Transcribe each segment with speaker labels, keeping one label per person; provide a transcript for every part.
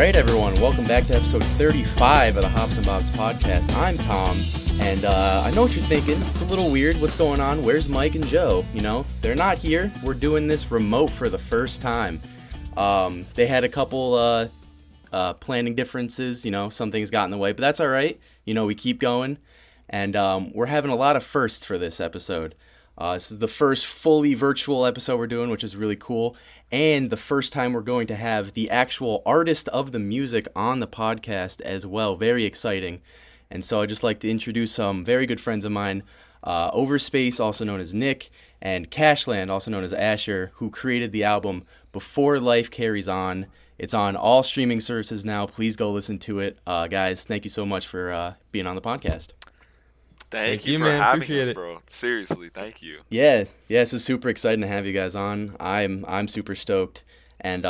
Speaker 1: right, everyone. Welcome back to episode 35 of the Hops and Bobs podcast. I'm Tom, and I know what you're thinking. It's a little weird. What's going on? Where's Mike and Joe? You know, they're not here. We're doing this remote for the first time. They had a couple planning differences. You know, some things got in the way, but that's all right. You know, we keep going, and we're having a lot of firsts for this episode. This is the first fully virtual episode we're doing, which is really cool. And the first time we're going to have the actual artist of the music on the podcast as well. Very exciting. And so I'd just like to introduce some very good friends of mine, Overspace, also known as Nick, and Cashland, also known as Asher, who created the album Before Life Carries On. It's on all streaming services now. Please go listen to it. Guys, thank you so much for being on the podcast.
Speaker 2: Thank you for having us, bro. Seriously, thank you.
Speaker 1: Yeah, this is super exciting to have you guys on. I'm super stoked. And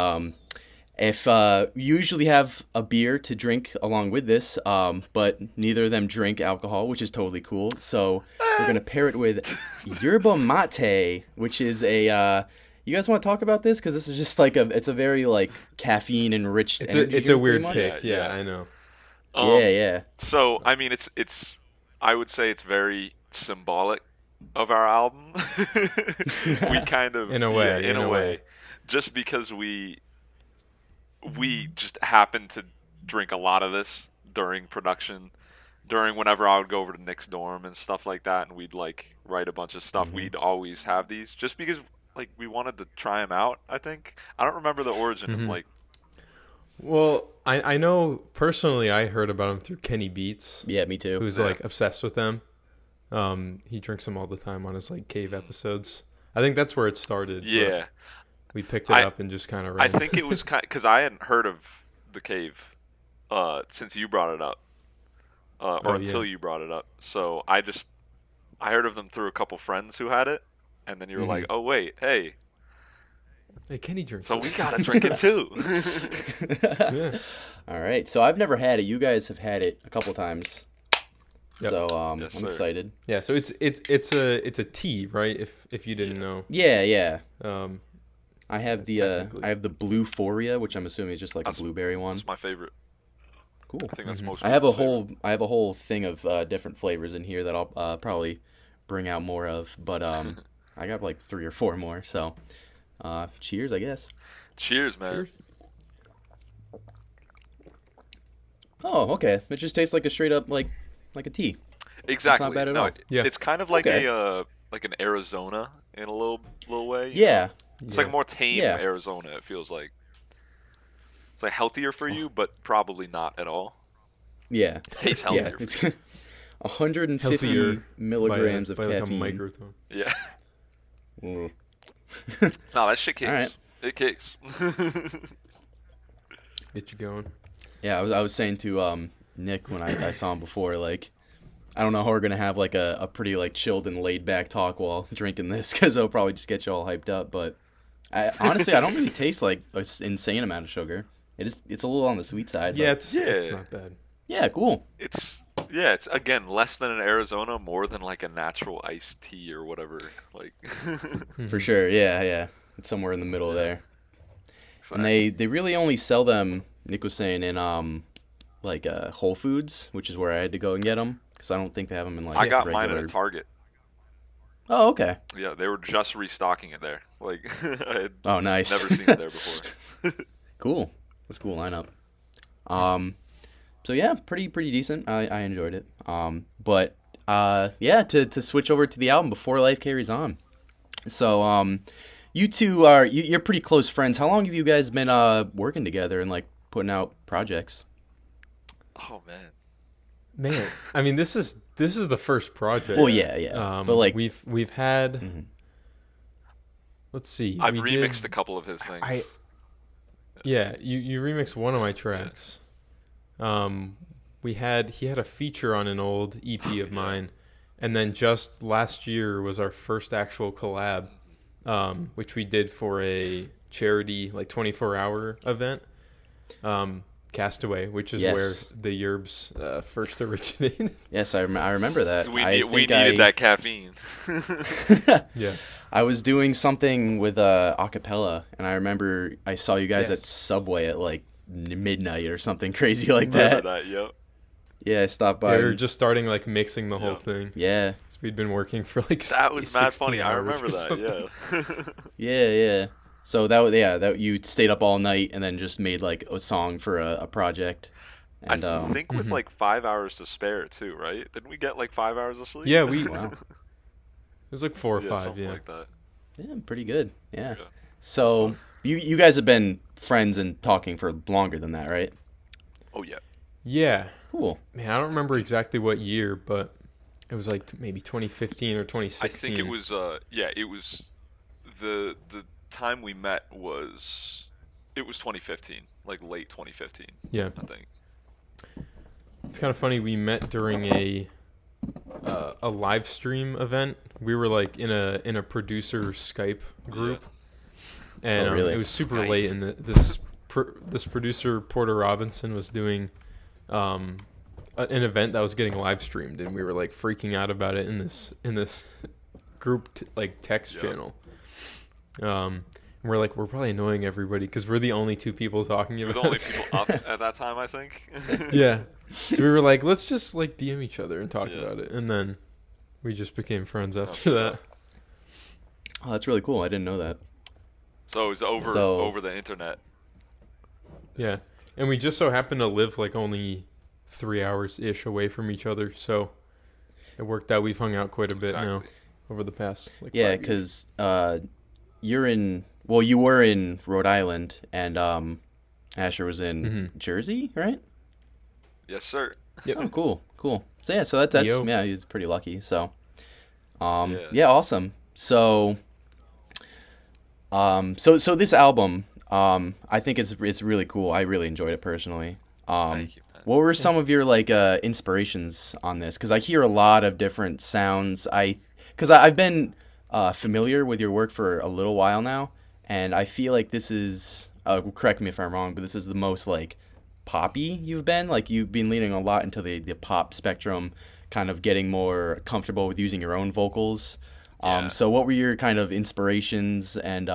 Speaker 1: if you usually have a beer to drink along with this, but neither of them drink alcohol, which is totally cool. So we're gonna pair it with yerba mate, which is a. You guys want to talk about this? Because this is just like it's a very like caffeine enriched.
Speaker 3: It's a weird pick. Yeah, I know.
Speaker 1: Yeah.
Speaker 2: So I mean, it's. I would say it's very symbolic of our album. We kind of
Speaker 3: in a way,
Speaker 2: just because we just happened to drink a lot of this during production, during whenever I would go over to Nick's dorm and stuff like that, and we'd like write a bunch of stuff. Mm-hmm. We'd always have these just because like we wanted to try them out. I think I don't remember the origin of like.
Speaker 3: Well, I know personally I heard about him through Kenny Beats.
Speaker 1: Yeah, me too.
Speaker 3: Who's like obsessed with them. He drinks them all the time on his like cave episodes. I think that's where it started.
Speaker 2: Yeah.
Speaker 3: We picked it up and just kind of ran.
Speaker 2: I think it was because I hadn't heard of the cave since you brought it up. Until you brought it up. So I heard of them through a couple friends who had it, and then you were like, "Oh wait, hey,
Speaker 3: Kenny drinks.
Speaker 2: So we gotta drink it too."
Speaker 3: Yeah.
Speaker 1: All right. So I've never had it. You guys have had it a couple times. Yep. So I'm excited.
Speaker 3: Yeah. So it's a tea, right? If you didn't know.
Speaker 1: Yeah. I have the Bluephoria, which I'm assuming is just like a blueberry one.
Speaker 2: That's my favorite.
Speaker 1: Cool.
Speaker 2: I think that's most.
Speaker 1: I have a whole thing of different flavors in here that I'll probably bring out more of, but I got like 3 or 4 more. So. Cheers, I guess.
Speaker 2: Cheers, man. Cheers.
Speaker 1: Oh, okay. It just tastes like a straight up like a tea.
Speaker 2: Exactly.
Speaker 1: It's not bad at all.
Speaker 3: Yeah.
Speaker 2: It's kind of like like an Arizona in a little way.
Speaker 1: Yeah.
Speaker 2: It's like more tame Arizona. It feels like it's like healthier for you, but probably not at all.
Speaker 1: Yeah.
Speaker 2: It tastes healthier.
Speaker 1: Yeah. It's 150 milligrams of caffeine.
Speaker 3: Like a microton.
Speaker 2: Yeah.
Speaker 1: Mm.
Speaker 2: No, that shit kicks.
Speaker 1: Right.
Speaker 2: It kicks.
Speaker 3: Get you going.
Speaker 1: Yeah, I was saying to Nick when I saw him before, like, I don't know how we're gonna have like a pretty like chilled and laid back talk while drinking this, because it'll probably just get you all hyped up. But honestly, I don't really taste like an insane amount of sugar. It's a little on the sweet side.
Speaker 3: Yeah,
Speaker 1: but
Speaker 3: it's not bad.
Speaker 1: Yeah, cool.
Speaker 2: It's again less than an Arizona, more than like a natural iced tea or whatever. Like
Speaker 1: for sure, yeah. It's somewhere in the middle there. Exactly. And they really only sell them. Nick was saying in like Whole Foods, which is where I had to go and get them because I don't think they have them in like.
Speaker 2: I got
Speaker 1: regular...
Speaker 2: mine at a Target.
Speaker 1: Oh, okay.
Speaker 2: Yeah, they were just restocking it there. Like,
Speaker 1: oh, nice.
Speaker 2: Never seen it there before.
Speaker 1: Cool. That's a cool lineup. So yeah, pretty decent. I enjoyed it. But yeah, to switch over to the album Before Life Carries On. So you two you're pretty close friends. How long have you guys been working together and like putting out projects?
Speaker 2: Oh
Speaker 3: man. I mean, this is the first project.
Speaker 1: Well, yeah. But like
Speaker 3: we've had. Mm-hmm. Let's see.
Speaker 2: I've remixed a couple of his things.
Speaker 3: You remixed one of my tracks. He had a feature on an old EP of mine, and then just last year was our first actual collab, which we did for a charity like 24-hour event, Castaway, which is where the yerbs first originated.
Speaker 1: Yes, I remember that.
Speaker 2: So we needed that caffeine.
Speaker 3: Yeah.
Speaker 1: I was doing something with acapella, and I remember I saw you guys at Subway at like midnight or something crazy like
Speaker 2: Remember
Speaker 1: that.
Speaker 2: that? Yep.
Speaker 1: Yeah, I stopped by.
Speaker 3: We were just starting like mixing the whole
Speaker 2: Yeah.
Speaker 3: thing.
Speaker 1: Yeah,
Speaker 3: So we'd been working for like
Speaker 2: That was mad
Speaker 3: 16
Speaker 2: funny. I
Speaker 3: hours
Speaker 2: remember
Speaker 3: or
Speaker 2: that.
Speaker 3: something.
Speaker 2: Yeah.
Speaker 1: yeah. So that you stayed up all night and then just made like a song for a project.
Speaker 2: I
Speaker 1: And
Speaker 2: think with
Speaker 3: Mhm.
Speaker 2: like 5 hours to spare too, right? Didn't we get like 5 hours of sleep?
Speaker 3: Yeah, we.
Speaker 1: wow,
Speaker 3: It was like 4 or
Speaker 2: Yeah,
Speaker 3: 5.
Speaker 2: something
Speaker 3: Yeah.
Speaker 2: like that.
Speaker 1: yeah, pretty good. Yeah.
Speaker 2: Yeah.
Speaker 1: So
Speaker 2: fun.
Speaker 1: you guys have been friends and talking for longer than that, right?
Speaker 2: Oh yeah.
Speaker 3: Yeah.
Speaker 1: Cool.
Speaker 3: Man, I don't remember exactly what year, but it was like maybe 2015 or
Speaker 2: I
Speaker 3: 2016.
Speaker 2: think it was it was the time we met was 2015, like late 2015,
Speaker 3: Yeah.
Speaker 2: I think.
Speaker 3: It's kind of funny. We met during a live stream event. We were like in a producer Skype group, and
Speaker 1: Oh, really?
Speaker 3: it was super
Speaker 2: Skype.
Speaker 3: late. And this producer Porter Robinson was doing an event that was getting live streamed, and we were like freaking out about it in this group like text
Speaker 2: Yeah.
Speaker 3: channel. And we're like, we're probably annoying everybody because we're the only two people talking
Speaker 2: We were
Speaker 3: about
Speaker 2: the only
Speaker 3: it.
Speaker 2: people up at that time, I think.
Speaker 3: Yeah. So we were like, let's just like DM each other and talk
Speaker 2: Yeah.
Speaker 3: about it, and then we just became friends after
Speaker 2: After
Speaker 3: that.
Speaker 1: Oh, that's really cool. I didn't know that.
Speaker 2: So it was
Speaker 1: So-
Speaker 2: over the internet.
Speaker 3: Yeah, and we just so happened to live like only 3 hours ish away from each other, so it worked out. We've hung out quite a bit now
Speaker 2: Exactly.
Speaker 3: over the past like
Speaker 1: Yeah,
Speaker 3: 5 years.
Speaker 1: because you were in Rhode Island, and Asher was in
Speaker 3: Mhm.
Speaker 1: Jersey, right?
Speaker 2: Yes, sir.
Speaker 3: Yep.
Speaker 1: Oh, cool. So yeah, so that's
Speaker 3: Yo.
Speaker 1: yeah, he's pretty lucky. So,
Speaker 2: Yeah.
Speaker 1: yeah, awesome. So, so this album, I think it's really cool. I really enjoyed it personally.
Speaker 2: Thank you, man.
Speaker 1: What were some of your like inspirations on this? Because I hear a lot of different sounds. I've been familiar with your work for a little while now, and I feel like this is correct me if I'm wrong, but this is the most like poppy you've been. Like you've been leaning a lot into the pop spectrum, kind of getting more comfortable with using your own vocals.
Speaker 2: Yeah.
Speaker 1: So what were your kind of inspirations and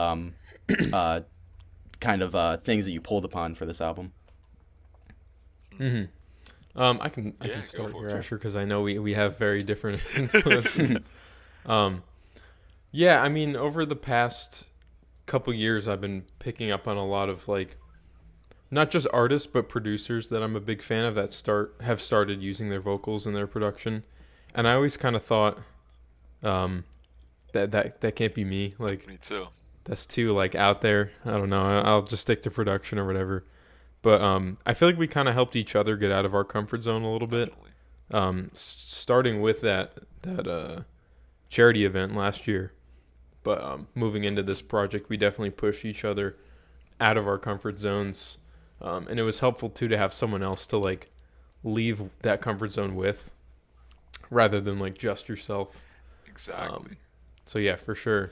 Speaker 1: kind of things that you pulled upon for this album?
Speaker 3: I can
Speaker 2: Yeah, go
Speaker 3: start
Speaker 2: for
Speaker 3: here,
Speaker 2: it.
Speaker 3: Asher, because I know we have very different influences. Yeah, I mean, over the past couple years, I've been picking up on a lot of like, not just artists but producers that I'm a big fan of that have started using their vocals in their production, and I always kind of thought, that can't be me. Like
Speaker 2: Me too.
Speaker 3: that's too like out there. I don't know. I'll just stick to production or whatever. But I feel like we kind of helped each other get out of our comfort zone a little bit.
Speaker 2: Definitely.
Speaker 3: Starting with that charity event last year, but moving into this project, we definitely pushed each other out of our comfort zones, and it was helpful too to have someone else to like leave that comfort zone with, rather than like just yourself.
Speaker 2: Exactly.
Speaker 3: So yeah, for sure.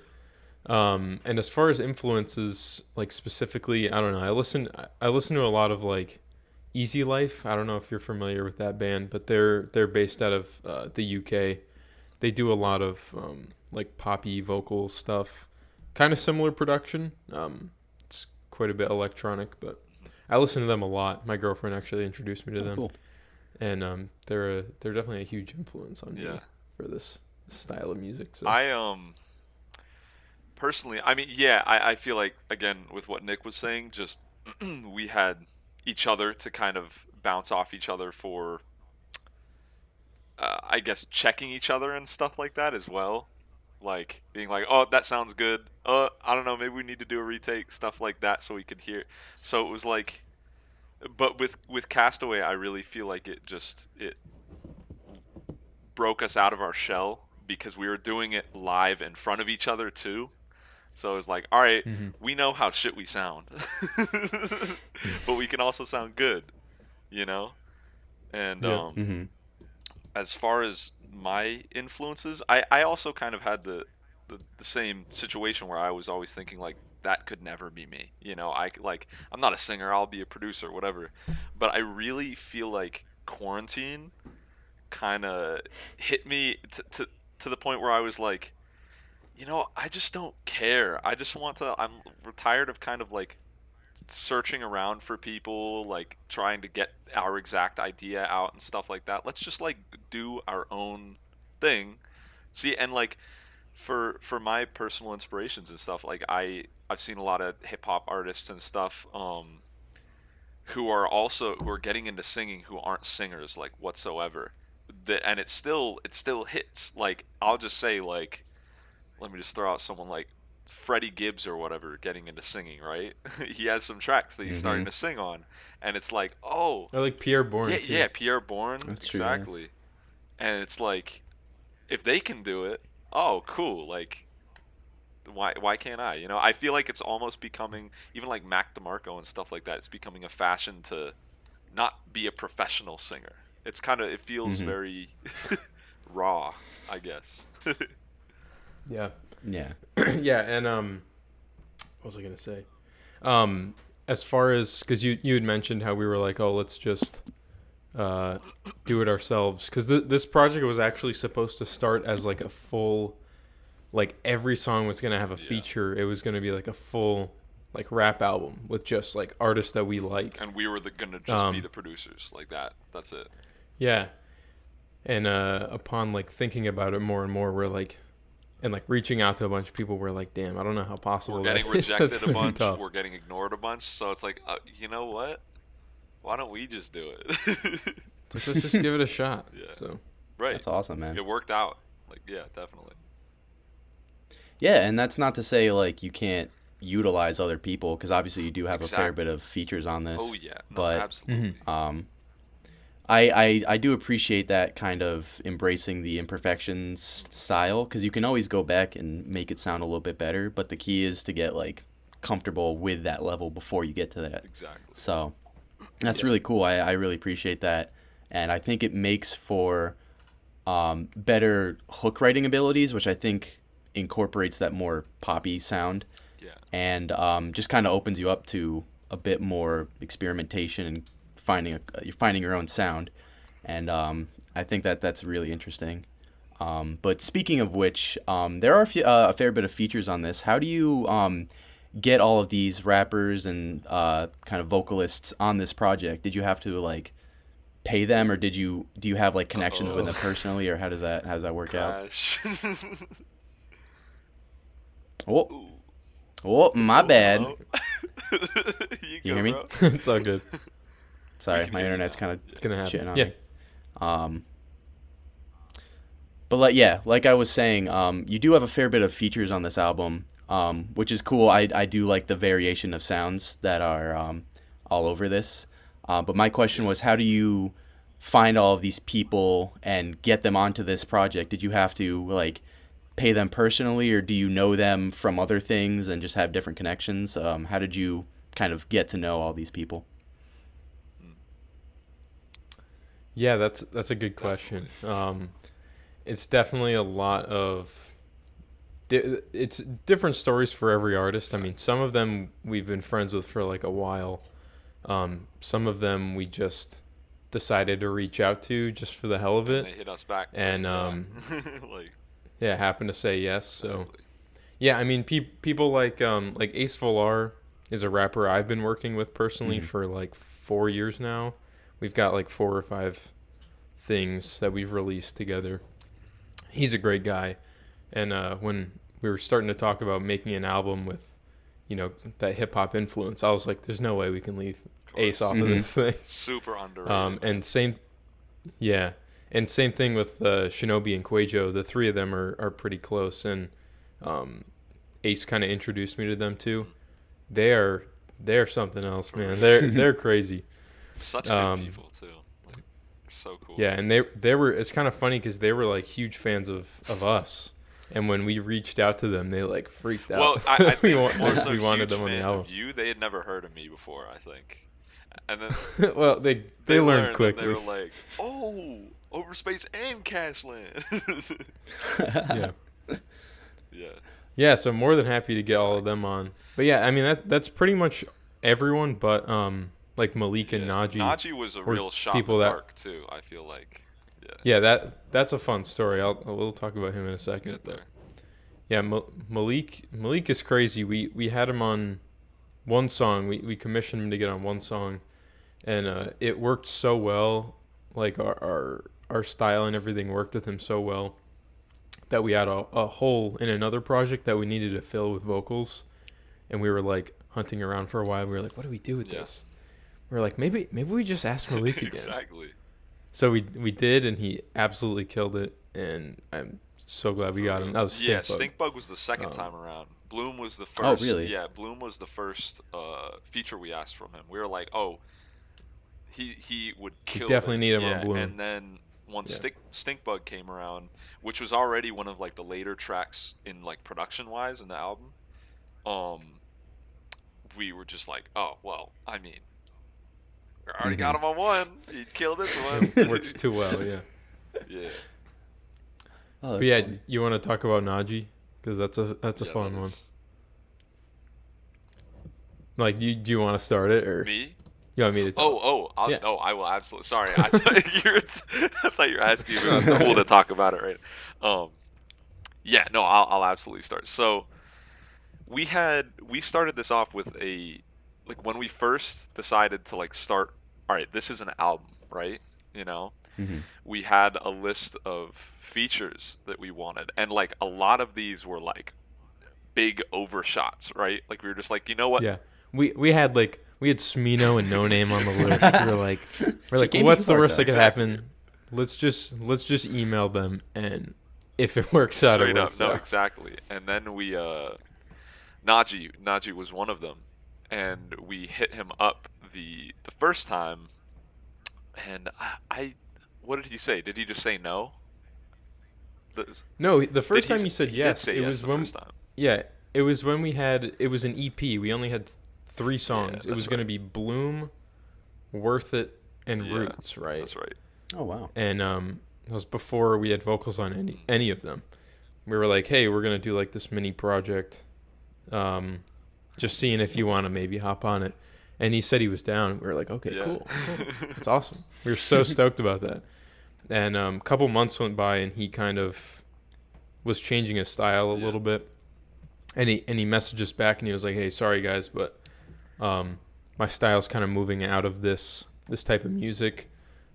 Speaker 3: And as far as influences, like specifically, I don't know. I listen to a lot of like Easy Life. I don't know if you're familiar with that band, but they're based out of the UK. They do a lot of like poppy vocal stuff, kind of similar production. It's quite a bit electronic, but I listen to them a lot. My girlfriend actually introduced me to them,
Speaker 1: Cool.
Speaker 3: and they're definitely a huge influence on me
Speaker 2: Yeah.
Speaker 3: for this style of music. So.
Speaker 2: I personally, I mean, yeah, I feel like again with what Nick was saying, just we had each other to kind of bounce off each other for, I guess, checking each other and stuff like that as well. Like being like, oh, that sounds good. I don't know, maybe we need to do a retake, stuff like that, so we could hear. So it was like, but with Castaway, I really feel like it broke us out of our shell because we were doing it live in front of each other too. So it was like, all right, we know how shit we sound, but we can also sound good, you know? And
Speaker 3: Yeah.
Speaker 2: as far as my influences, I also kind of had the same situation where I was always thinking like, that could never be me, you know? I'm not a singer, I'll be a producer, whatever. But I really feel like quarantine kind of hit me to the point where I was like, you know, I just don't care. I just want to. We're tired of kind of like searching around for people, like trying to get our exact idea out and stuff like that. Let's just like do our own thing. See, and like for my personal inspirations and stuff, like I've seen a lot of hip hop artists and stuff who are getting into singing who aren't singers like whatsoever. And it still hits. Like I'll just say, like, let me just throw out someone like Freddie Gibbs or whatever getting into singing, right? He has some tracks that he's starting to sing on, and it's like, oh,
Speaker 3: I like Pierre Bourne.
Speaker 2: yeah,
Speaker 3: too.
Speaker 2: yeah, Pierre Bourne,
Speaker 1: That's true,
Speaker 2: exactly. Yeah. And it's like, if they can do it, oh, cool. Like, why can't I? You know, I feel like it's almost becoming, even like Mac DeMarco and stuff like that. It's becoming a fashion to not be a professional singer. It's kind of, it feels very raw, I guess.
Speaker 3: Yeah.
Speaker 1: Yeah.
Speaker 3: Yeah, and what was I gonna say? As far as, because you had mentioned how we were like, oh, let's just do it ourselves, because this project was actually supposed to start as like a full, like every song was gonna have a feature. It was gonna be like a full like rap album with just like artists that we like,
Speaker 2: And we were gonna just be the producers, like that. That's it.
Speaker 3: Yeah. And upon like thinking about it more and more, we're like, and like reaching out to a bunch of people, we're like, damn, I don't know how possible
Speaker 2: We're
Speaker 3: that
Speaker 2: getting
Speaker 3: is. That's
Speaker 2: rejected a
Speaker 3: gonna be
Speaker 2: bunch.
Speaker 3: tough.
Speaker 2: We're getting ignored a bunch. So it's like, you know what? Why don't we just do it?
Speaker 3: It's like, let's just give it a shot.
Speaker 2: Yeah.
Speaker 3: So
Speaker 2: Right.
Speaker 1: That's awesome, man.
Speaker 2: It worked out. Like, yeah, definitely.
Speaker 1: Yeah, and that's not to say like you can't utilize other people, because obviously you do have a fair
Speaker 2: Exactly.
Speaker 1: bit of features on this.
Speaker 2: Oh yeah, no,
Speaker 1: but
Speaker 2: absolutely.
Speaker 1: I do appreciate that kind of embracing the imperfections style, because you can always go back and make it sound a little bit better, but the key is to get like comfortable with that level before you get to that.
Speaker 2: Exactly.
Speaker 1: So that's really cool. I really appreciate that, and I think it makes for better hook writing abilities, which I think incorporates that more poppy sound,
Speaker 2: Yeah.
Speaker 1: and just kind of opens you up to a bit more experimentation and you're finding your own sound, and I think that's really interesting. But speaking of which, there are a fair bit of features on this. How do you get all of these rappers and kind of vocalists on this project? Did you have to like pay them, or do you have like connections with them personally, or how does that work out?
Speaker 2: Crash.
Speaker 1: Oh, my bad.
Speaker 2: Hello?
Speaker 1: You
Speaker 2: go,
Speaker 1: hear me?
Speaker 2: bro.
Speaker 3: it's all good.
Speaker 1: Sorry,
Speaker 2: can
Speaker 1: my
Speaker 2: hear you
Speaker 1: internet's
Speaker 2: now.
Speaker 1: kind of
Speaker 3: It's gonna happen.
Speaker 1: shitting on
Speaker 3: Yeah.
Speaker 1: me. But like I was saying, you do have a fair bit of features on this album, which is cool. I do like the variation of sounds that are all over this. But my question was, how do you find all of these people and get them onto this project? Did you have to like pay them personally, or do you know them from other things and just have different connections? How did you kind of get to know all these people?
Speaker 3: Yeah, that's a good question. It's definitely a lot of it's different stories for every artist. I mean, some of them we've been friends with for like a while. Some of them we just decided to reach out to just for the hell of
Speaker 2: And
Speaker 3: it.
Speaker 2: they hit us back.
Speaker 3: And
Speaker 2: like,
Speaker 3: yeah, happened to say yes. So
Speaker 2: exactly.
Speaker 3: yeah, I mean, people like Ace Volar is a rapper I've been working with personally for like 4 years now. We've got like 4 or 5 things that we've released together. He's a great guy, and when we were starting to talk about making an album with, you know, that hip hop influence, I was like, "There's no way we can leave Ace off of this thing."
Speaker 2: Super underrated.
Speaker 3: And same thing with Shinobi and Quajo. The 3 of them are pretty close, and Ace kind of introduced me to them too. They're something else, man. They're crazy.
Speaker 2: Such good people too. Like, so cool.
Speaker 3: Yeah, and they were. It's kind of funny because they were like huge fans of us, and when we reached out to them, they like freaked out.
Speaker 2: Well, I think
Speaker 3: we
Speaker 2: more so
Speaker 3: we wanted
Speaker 2: huge
Speaker 3: them on the
Speaker 2: fans
Speaker 3: album.
Speaker 2: of you. They had never heard of me before, I think. And then
Speaker 3: Well, they learned
Speaker 2: and
Speaker 3: quickly.
Speaker 2: They were like, "Oh, Overspace and Cashland."
Speaker 3: Yeah.
Speaker 2: Yeah.
Speaker 3: Yeah, so more than happy to get all of them on. But yeah, I mean that's pretty much everyone but like Malik and Najee.
Speaker 2: Najee was a
Speaker 3: were
Speaker 2: real shot
Speaker 3: people
Speaker 2: in the
Speaker 3: that-
Speaker 2: dark too. I feel like.
Speaker 3: Yeah, that's a fun story. We'll talk about him in a second.
Speaker 2: Get
Speaker 3: But
Speaker 2: there.
Speaker 3: yeah, Malik is crazy. We had him on one song. We commissioned him to get on one song, and it worked so well. Like our style and everything worked with him so well that we had a hole in another project that we needed to fill with vocals, and we were like hunting around for a while. We were like, what do we do with this? We were like, maybe we just ask Malik again.
Speaker 2: Exactly.
Speaker 3: So we did, and he absolutely killed it, and I'm so glad we got him. That was
Speaker 2: Stinkbug was the second time around. Bloom was the first.
Speaker 1: Oh, really?
Speaker 2: Yeah, Bloom was the first feature we asked from him. We were like, oh, he would kill.
Speaker 3: Definitely
Speaker 2: this.
Speaker 3: need him on Bloom.
Speaker 2: And then once Stinkbug came around, which was already one of like the later tracks in like production wise in the album, we were just like, oh well, I mean, we already got him on one. He'd kill this one.
Speaker 3: Works too well, yeah.
Speaker 2: Yeah.
Speaker 1: Oh,
Speaker 3: But yeah,
Speaker 1: funny.
Speaker 3: you want to talk about Najee? Because that's a fun one. Like, do you want to start it, or
Speaker 2: Me?
Speaker 3: you want me to?
Speaker 2: I will absolutely. Sorry, I thought you were asking if it was cool to talk about it, right? Yeah, no, I'll absolutely start. So we started this off with when we first decided to like start. All right, this is an album, right? You know, we had a list of features that we wanted, and like a lot of these were like big overshots, right? Like we were just like, you know what?
Speaker 3: Yeah, we had Smino and No Name on the list. we're like,
Speaker 1: Jamie
Speaker 3: what's the
Speaker 1: Parker.
Speaker 3: worst that could happen? Let's just email them, and if it works out, it
Speaker 2: Straight up,
Speaker 3: works
Speaker 2: no,
Speaker 3: out.
Speaker 2: exactly. And then we Najee was one of them, and we hit him up the first time, and I what did he say? Did he just say no?
Speaker 3: No, the first
Speaker 2: Did
Speaker 3: time you said
Speaker 2: he
Speaker 3: yes,
Speaker 2: did say
Speaker 3: it
Speaker 2: yes
Speaker 3: was
Speaker 2: the
Speaker 3: when
Speaker 2: first time.
Speaker 3: it was when it was an EP. We only had 3 songs.
Speaker 2: Yeah,
Speaker 3: it was going to be Bloom, Worth It, and
Speaker 2: Yeah,
Speaker 3: Roots, right?
Speaker 2: That's right.
Speaker 1: Oh wow.
Speaker 3: And that was before we had vocals on any of them. We were like, hey, we're going to do like this mini project, just seeing if you want to maybe hop on it. And he said he was down. We were like, okay,
Speaker 2: Yeah.
Speaker 3: cool. That's awesome. We were so stoked about that. And a couple months went by, and he kind of was changing his style a little bit. And he messaged us back, and he was like, hey, sorry guys, but my style's kind of moving out of this type of music.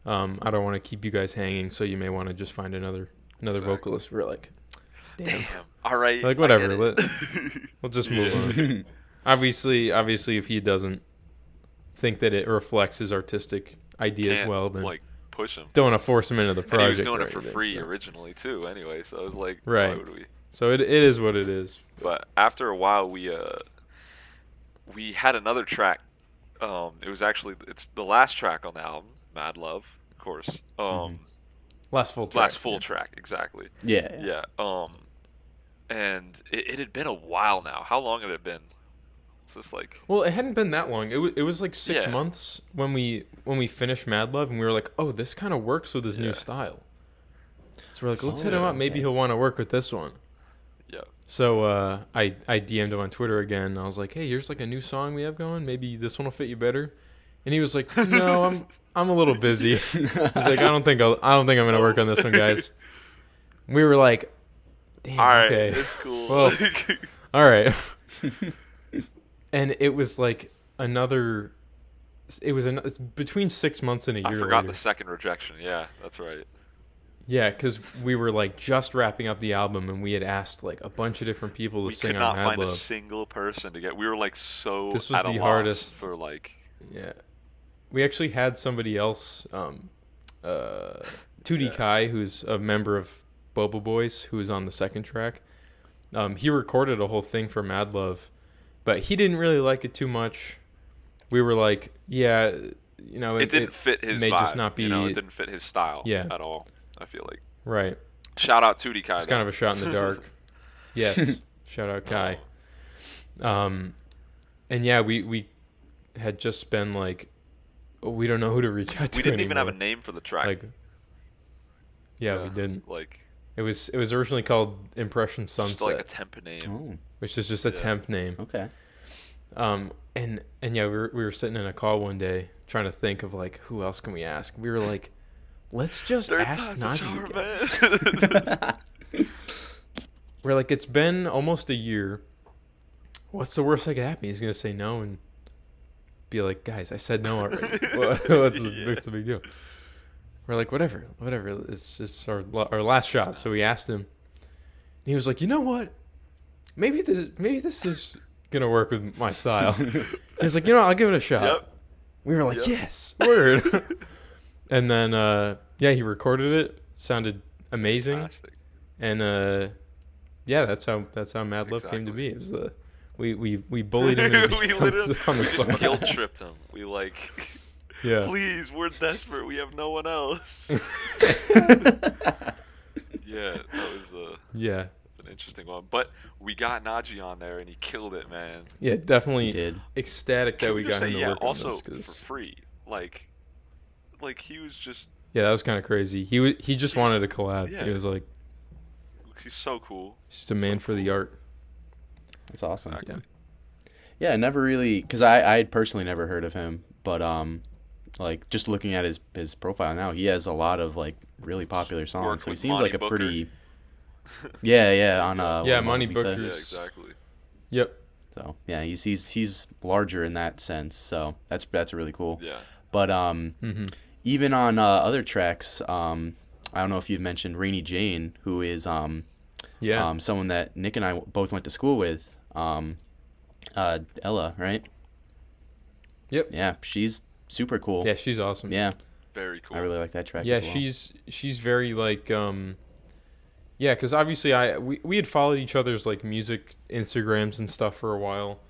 Speaker 3: I don't want to keep you guys hanging, so you may want to just find another
Speaker 2: Exactly.
Speaker 3: vocalist. We're like, damn.
Speaker 2: All right.
Speaker 3: Like,
Speaker 2: I
Speaker 3: whatever.
Speaker 2: get it.
Speaker 3: We'll just move on. Obviously, if he doesn't think that it reflects his artistic idea as
Speaker 2: Can't,
Speaker 3: well, then
Speaker 2: like push him.
Speaker 3: don't want to force him into the
Speaker 2: And
Speaker 3: project.
Speaker 2: he was doing
Speaker 3: or
Speaker 2: it for
Speaker 3: anything,
Speaker 2: free
Speaker 3: so.
Speaker 2: originally too. Anyway, so I was like,
Speaker 3: Right.
Speaker 2: why would we?
Speaker 3: So it is what it is.
Speaker 2: But after a while, we had another track. It was actually it's the last track on the album, Mad Love, of course.
Speaker 3: Last full track.
Speaker 2: Last full track, exactly.
Speaker 1: Yeah.
Speaker 2: Yeah. And it had been a while now. How long had it been? It's just like
Speaker 3: Well, it hadn't been that long. It was like 6
Speaker 2: Yeah.
Speaker 3: months when we finished Mad Love, and we were like, oh, this kind of works with his new
Speaker 2: Yeah.
Speaker 3: style. So we're like, let's
Speaker 1: Oh,
Speaker 3: hit him up. Maybe
Speaker 1: okay.
Speaker 3: he'll want to work with this one.
Speaker 2: yeah.
Speaker 3: So I DM'd him on Twitter again. I was like, hey, here's like a new song we have going. Maybe this one will fit you better. And he was like, no, I'm a little busy. He's like, I don't think I'm gonna work on this one, guys. We were like, damn,
Speaker 2: All right,
Speaker 3: okay,
Speaker 2: it's cool.
Speaker 3: Well, all right. And it was like it's between 6 months and a
Speaker 2: I
Speaker 3: year
Speaker 2: forgot
Speaker 3: later.
Speaker 2: the second rejection. Yeah, that's right.
Speaker 3: Yeah, because we were like just wrapping up the album, and we had asked like a bunch of different people to
Speaker 2: We
Speaker 3: sing
Speaker 2: could
Speaker 3: on
Speaker 2: not
Speaker 3: Mad
Speaker 2: find a
Speaker 3: Love.
Speaker 2: single person to get. We were like so
Speaker 3: This was
Speaker 2: at a
Speaker 3: the
Speaker 2: loss
Speaker 3: hardest.
Speaker 2: for like.
Speaker 3: Yeah, we actually had somebody else, 2D Kai, who's a member of Bobo Boys, who was on the second track. He recorded a whole thing for Mad Love, but he didn't really like it too much. We were like, yeah,
Speaker 2: It didn't fit his
Speaker 3: may
Speaker 2: vibe.
Speaker 3: just not be
Speaker 2: it didn't fit his style
Speaker 3: Yeah.
Speaker 2: at all. I feel like.
Speaker 3: right.
Speaker 2: Shout out 2D Kai.
Speaker 3: It's kind of a shot in the dark. Yes, shout out Kai. And yeah, we had just been like, oh, we don't know who to reach out to.
Speaker 2: We didn't even have a
Speaker 3: anymore.
Speaker 2: name for the track.
Speaker 3: Like, yeah, we didn't.
Speaker 2: Like
Speaker 3: It was originally called Impression
Speaker 2: just
Speaker 3: Sunset,
Speaker 2: like a temp name.
Speaker 1: Oh,
Speaker 3: which is just a
Speaker 2: Yeah.
Speaker 3: temp name.
Speaker 1: okay.
Speaker 3: And yeah, we were sitting in a call one day trying to think of like who else can we ask. We were like, let's just
Speaker 2: Third
Speaker 3: ask
Speaker 2: time's a
Speaker 3: Najee
Speaker 2: charm,
Speaker 3: again.
Speaker 2: man.
Speaker 3: We're like, it's been almost a year. What's the worst that could happen? He's gonna say no, and be like, guys, I said no already. What's the big deal? We're like, whatever. It's our last shot. So we asked him. And he was like, you know what? Maybe this is gonna work with my style. He's like, I'll give it a shot.
Speaker 2: Yep.
Speaker 3: We were like, yes, word. And then he recorded it. Sounded amazing.
Speaker 2: Fantastic.
Speaker 3: And that's how Mad Love came to be. It was we bullied him and
Speaker 2: we literally
Speaker 3: on the
Speaker 2: just
Speaker 3: spot.
Speaker 2: guilt tripped him. We
Speaker 3: Yeah.
Speaker 2: please, we're desperate. We have no one else. Yeah, that was
Speaker 3: Yeah.
Speaker 2: it's an interesting one. But we got Najee on there and he killed it, man.
Speaker 3: Yeah, definitely
Speaker 1: He did.
Speaker 3: ecstatic that
Speaker 2: Can
Speaker 3: we
Speaker 2: just
Speaker 3: got
Speaker 2: say,
Speaker 3: him to work
Speaker 2: also
Speaker 3: on this.
Speaker 2: for
Speaker 3: 'Cause,
Speaker 2: free. Like he was just
Speaker 3: yeah, that was kind of crazy. He just wanted to collab.
Speaker 2: Yeah.
Speaker 3: He was like,
Speaker 2: he's so cool.
Speaker 3: he's just a man for the art.
Speaker 1: That's awesome.
Speaker 2: Exactly.
Speaker 1: Yeah, I never really, because I had personally never heard of him, but like just looking at his profile now, he has a lot of like really popular songs.
Speaker 2: Worked
Speaker 1: So he
Speaker 2: with
Speaker 1: seems
Speaker 2: Monty
Speaker 1: like a
Speaker 2: Booker.
Speaker 1: pretty, yeah, on
Speaker 3: Yeah,
Speaker 1: what
Speaker 3: Monty
Speaker 1: Lisa.
Speaker 3: Booker.
Speaker 2: Yeah, exactly.
Speaker 3: Yep.
Speaker 1: So yeah, he's larger in that sense. So that's really cool.
Speaker 2: Yeah.
Speaker 1: But
Speaker 3: Mm-hmm.
Speaker 1: even on other tracks, I don't know if you've mentioned Rainy Jane, who is
Speaker 3: Yeah.
Speaker 1: someone that Nick and I both went to school with. Ella, right?
Speaker 3: Yep.
Speaker 1: Yeah, she's super cool.
Speaker 3: Yeah, she's awesome.
Speaker 1: Yeah,
Speaker 2: Very cool.
Speaker 1: I really like that track.
Speaker 3: Yeah,
Speaker 1: as well.
Speaker 3: she's very like yeah, because obviously we had followed each other's like music Instagrams and stuff for a while,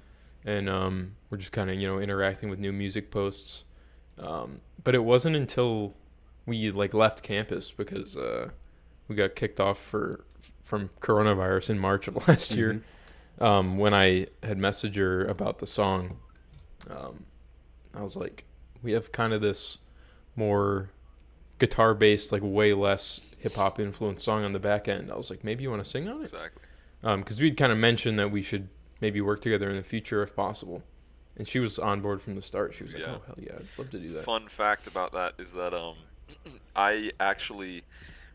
Speaker 3: and we're just kind of interacting with new music posts, but it wasn't until we like left campus because we got kicked off from coronavirus in March of last year, when I had messaged her about the song. I was like, we have kind of this more guitar based, like way less hip hop influenced song on the back end. I was like, maybe you want to sing on it?
Speaker 2: Exactly.
Speaker 3: Because we'd kind of mentioned that we should maybe work together in the future if possible. And she was on board from the start. She was like,
Speaker 2: Yeah.
Speaker 3: oh, hell yeah, I'd love to do that.
Speaker 2: Fun fact about that is that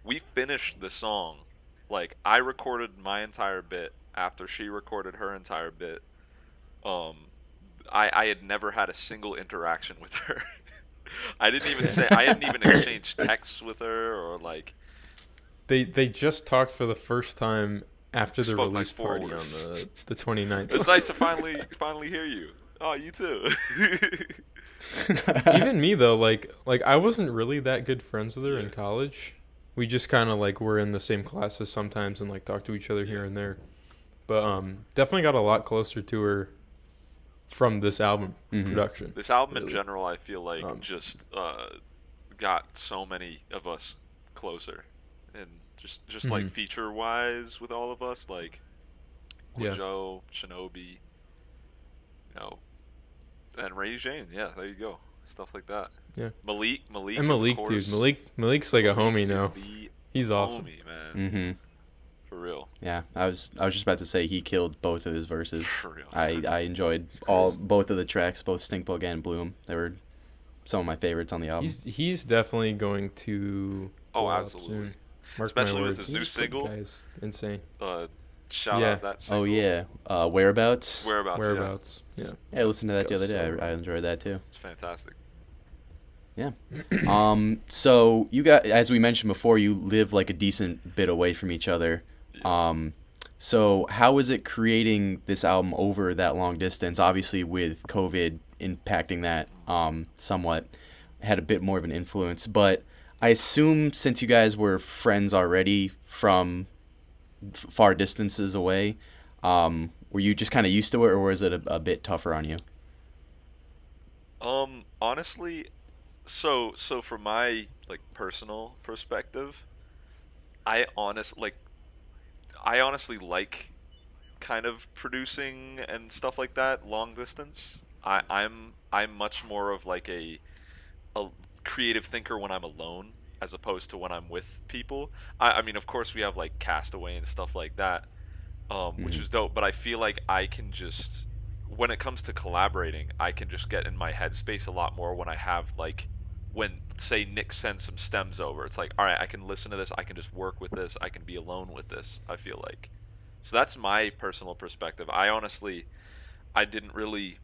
Speaker 2: we finished the song. Like, I recorded my entire bit after she recorded her entire bit. I had never had a single interaction with her. I hadn't even exchanged texts with her or like.
Speaker 3: They just talked for the first time after the
Speaker 2: Spoke like
Speaker 3: release
Speaker 2: 4
Speaker 3: party
Speaker 2: words.
Speaker 3: on the 29th.
Speaker 2: It's nice to finally hear you. Oh, you too.
Speaker 3: Even me though, like I wasn't really that good friends with her in
Speaker 2: Yeah.
Speaker 3: college. We just kind of like were in the same classes sometimes and like talked to each other here and there. But definitely got a lot closer to her from this album production.
Speaker 2: This album in
Speaker 3: Really.
Speaker 2: general, I feel like just got so many of us closer, and just like feature wise with all of us, like
Speaker 3: Yeah.
Speaker 2: Joe, Shinobi, and Ray Jane. Yeah, there you go, stuff like that.
Speaker 3: Yeah.
Speaker 2: Malik,
Speaker 3: And
Speaker 2: of
Speaker 3: Malik,
Speaker 2: course.
Speaker 3: dude. Malik's like a homie
Speaker 2: is
Speaker 3: now.
Speaker 2: the
Speaker 3: He's awesome.
Speaker 2: homie, man,
Speaker 1: Mm-hmm.
Speaker 2: for real.
Speaker 1: Yeah, I was just about to say he killed both of his verses.
Speaker 2: For real.
Speaker 1: I enjoyed both of the tracks, both Stinkbug and Bloom. They were some of my favorites on the album.
Speaker 3: He's definitely going to blow up
Speaker 2: absolutely.
Speaker 3: soon. Mark
Speaker 2: Especially
Speaker 3: my
Speaker 2: with
Speaker 3: words.
Speaker 2: his
Speaker 3: He
Speaker 2: new
Speaker 3: just put
Speaker 2: single.
Speaker 3: guys insane.
Speaker 2: Shout
Speaker 3: Yeah.
Speaker 2: out that single.
Speaker 1: Oh yeah, Whereabouts.
Speaker 2: Whereabouts.
Speaker 3: Yeah.
Speaker 1: Yeah, I listened to that the
Speaker 3: Goes
Speaker 1: other day.
Speaker 3: so
Speaker 1: I enjoyed that too.
Speaker 2: It's fantastic.
Speaker 1: Yeah. So you got, as we mentioned before, you live like a decent bit away from each other. So how is it creating this album over that long distance? Obviously, with COVID impacting that somewhat, had a bit more of an influence. But I assume since you guys were friends already from far distances away, were you just kind of used to it, or was it a bit tougher on you?
Speaker 2: Honestly, so from my like personal perspective, I honestly like kind of producing and stuff like that long distance. I'm much more of like a creative thinker when I'm alone as opposed to when I'm with people. I mean, of course we have like Castaway and stuff like that, which is dope, but I feel like I can just, when it comes to collaborating, I can just get in my headspace a lot more when I have like, when say Nick sends some stems over, it's like, all right, I can listen to this, I can just work with this, I can be alone with this, I feel like. So that's my personal perspective. I didn't really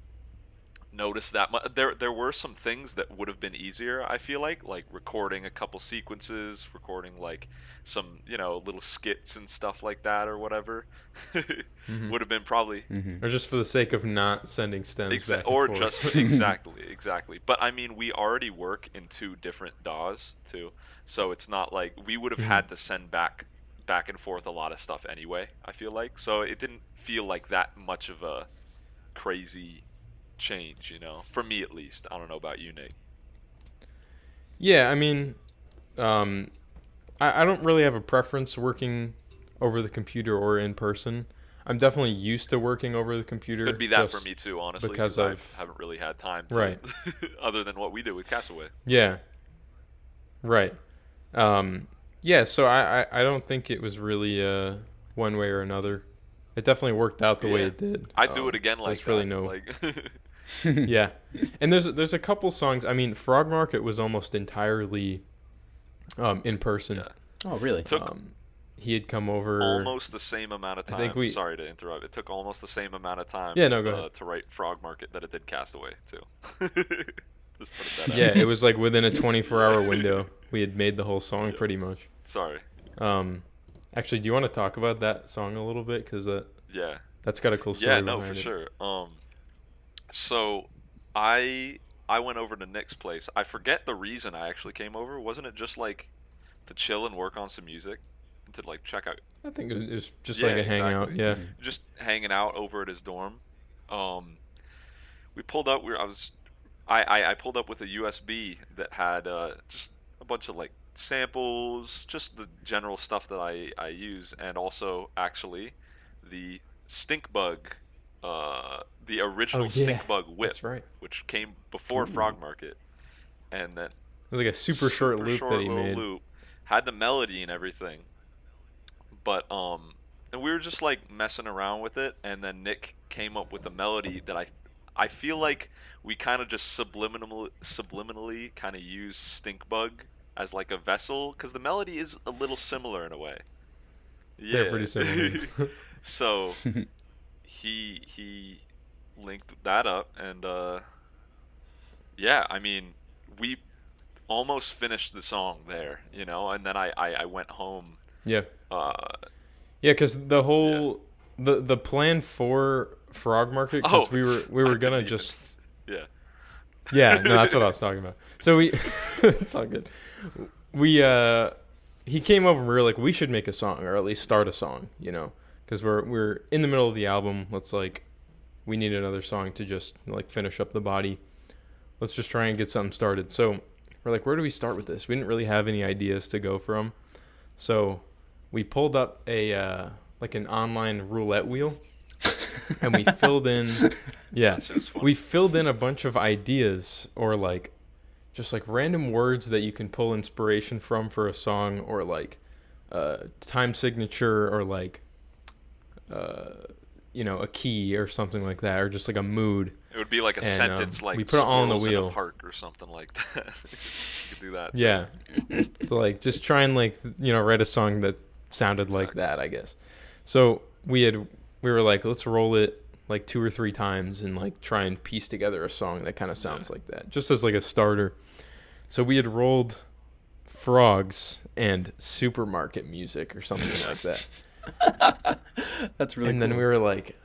Speaker 2: notice that much. There were some things that would have been easier, I feel like recording a couple sequences, recording like some, little skits and stuff like that or whatever. Would have been probably
Speaker 3: or just for the sake of not sending stems back and
Speaker 2: or
Speaker 3: forth.
Speaker 2: just exactly. But I mean, we already work in 2 different DAWs too, so it's not like we would have had to send back and forth a lot of stuff anyway, I feel like. So it didn't feel like that much of a crazy change, for me at least. I don't know about you, Nate.
Speaker 3: Yeah, I mean, I don't really have a preference working over the computer or in person. I'm definitely used to working over the computer.
Speaker 2: Could be that for me too, honestly,
Speaker 3: because
Speaker 2: I haven't really had time to,
Speaker 3: right.
Speaker 2: other than what we do with Castaway.
Speaker 3: Yeah. Right. Yeah, so I don't think it was really one way or another. It definitely worked out the way it did.
Speaker 2: I'd do it again like
Speaker 3: there's
Speaker 2: that.
Speaker 3: Really no...
Speaker 2: Like
Speaker 3: yeah. And there's a couple songs. I mean, Frog Market was almost entirely in person.
Speaker 1: Yeah. Oh, really?
Speaker 3: He had come over
Speaker 2: almost the same amount of time.
Speaker 3: I think
Speaker 2: Sorry to interrupt. It took almost the same amount of time
Speaker 3: go ahead.
Speaker 2: To write Frog Market that it did Castaway too. Just put that out.
Speaker 3: Yeah, it was like within a 24-hour window. We had made the whole song pretty much.
Speaker 2: Sorry.
Speaker 3: Actually, do you want to talk about that song a little bit? Because that's got a cool story.
Speaker 2: Yeah, no,
Speaker 3: behind
Speaker 2: for
Speaker 3: it.
Speaker 2: sure. So I went over to Nick's place. I forget the reason I actually came over. Wasn't it just like to chill and work on some music, and to like check out?
Speaker 3: I think it was just like a hangout. Yeah,
Speaker 2: just hanging out over at his dorm. We pulled up. I pulled up with a USB that had just a bunch of like samples, just the general stuff that I use, and also actually the Stink Bug, the original Stink Bug whip,
Speaker 3: that's right.
Speaker 2: which came before Frog Market, and then
Speaker 3: it was like a super short loop that he made.
Speaker 2: Loop, had the melody and everything, but and we were just like messing around with it, and then Nick came up with a melody that I feel like we kind of just subliminally kind of use Stink Bug as like a vessel, because the melody is a little similar in a way.
Speaker 3: Yeah, pretty similar.
Speaker 2: So he linked that up, and I mean, we almost finished the song there, and then I went home.
Speaker 3: Yeah. Because the whole the plan for Frog Market, because we were gonna just yeah, no, that's what I was talking about. So it's all good. He came over and we were like, we should make a song, or at least start a song, because we're in the middle of the album. We need another song to just like finish up the body. Let's just try and get something started. So we're like, where do we start with this? We didn't really have any ideas to go from. So we pulled up an online roulette wheel, and we filled in we filled in a bunch of ideas, or like just like random words that you can pull inspiration from for a song, or like time signature, or like a key or something like that, or just like a mood.
Speaker 2: It would be like a sentence, like
Speaker 3: we put it all on the wheel.
Speaker 2: In a park or something like that. You could do that.
Speaker 3: Yeah. So like just try and like write a song that sounded like that, I guess. So we were like, let's roll it like 2 or 3 times and like try and piece together a song that kind of sounds like that, just as like a starter. So we had rolled frogs and supermarket music or something like that.
Speaker 1: That's really
Speaker 3: and
Speaker 1: cool.
Speaker 3: then we were like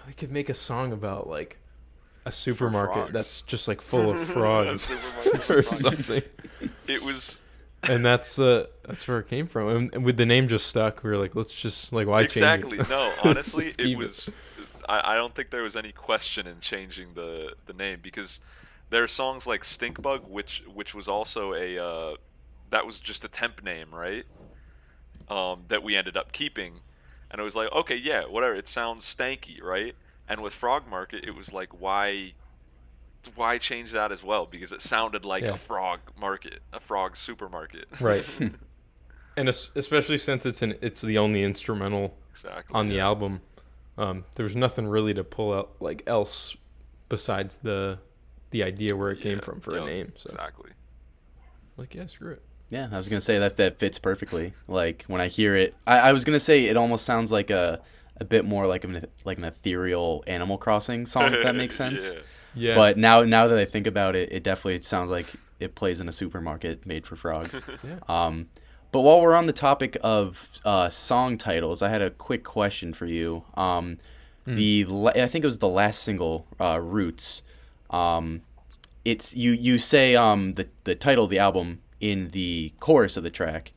Speaker 3: we could make a song about like a supermarket that's just like full of frogs or something.
Speaker 2: It was,
Speaker 3: and that's where it came from. And with the name just stuck, we were like, let's just like, why change it?
Speaker 2: No, honestly, it was. I don't think there was any question in changing the name, because there are songs like Stink Bug, which was also that was just a temp name, right? That we ended up keeping, and it was like, okay, yeah, whatever. It sounds stanky, right? And with Frog Market, it was like, why change that as well? Because it sounded like a frog market, a frog supermarket,
Speaker 3: right? And especially since it's the only instrumental on the album, there's nothing really to pull out like else besides the idea where it came from for a name. So.
Speaker 2: Exactly.
Speaker 3: Like, yeah, screw it.
Speaker 1: Yeah, I was gonna say that fits perfectly. Like when I hear it, I was gonna say it almost sounds like a bit more like an ethereal Animal Crossing song, if that makes sense.
Speaker 3: Yeah.
Speaker 1: But now that I think about it, it definitely sounds like it plays in a supermarket made for frogs.
Speaker 3: Yeah.
Speaker 1: But while we're on the topic of song titles, I had a quick question for you. I think it was the last single, Roots. It's you say the title of the album in the chorus of the track,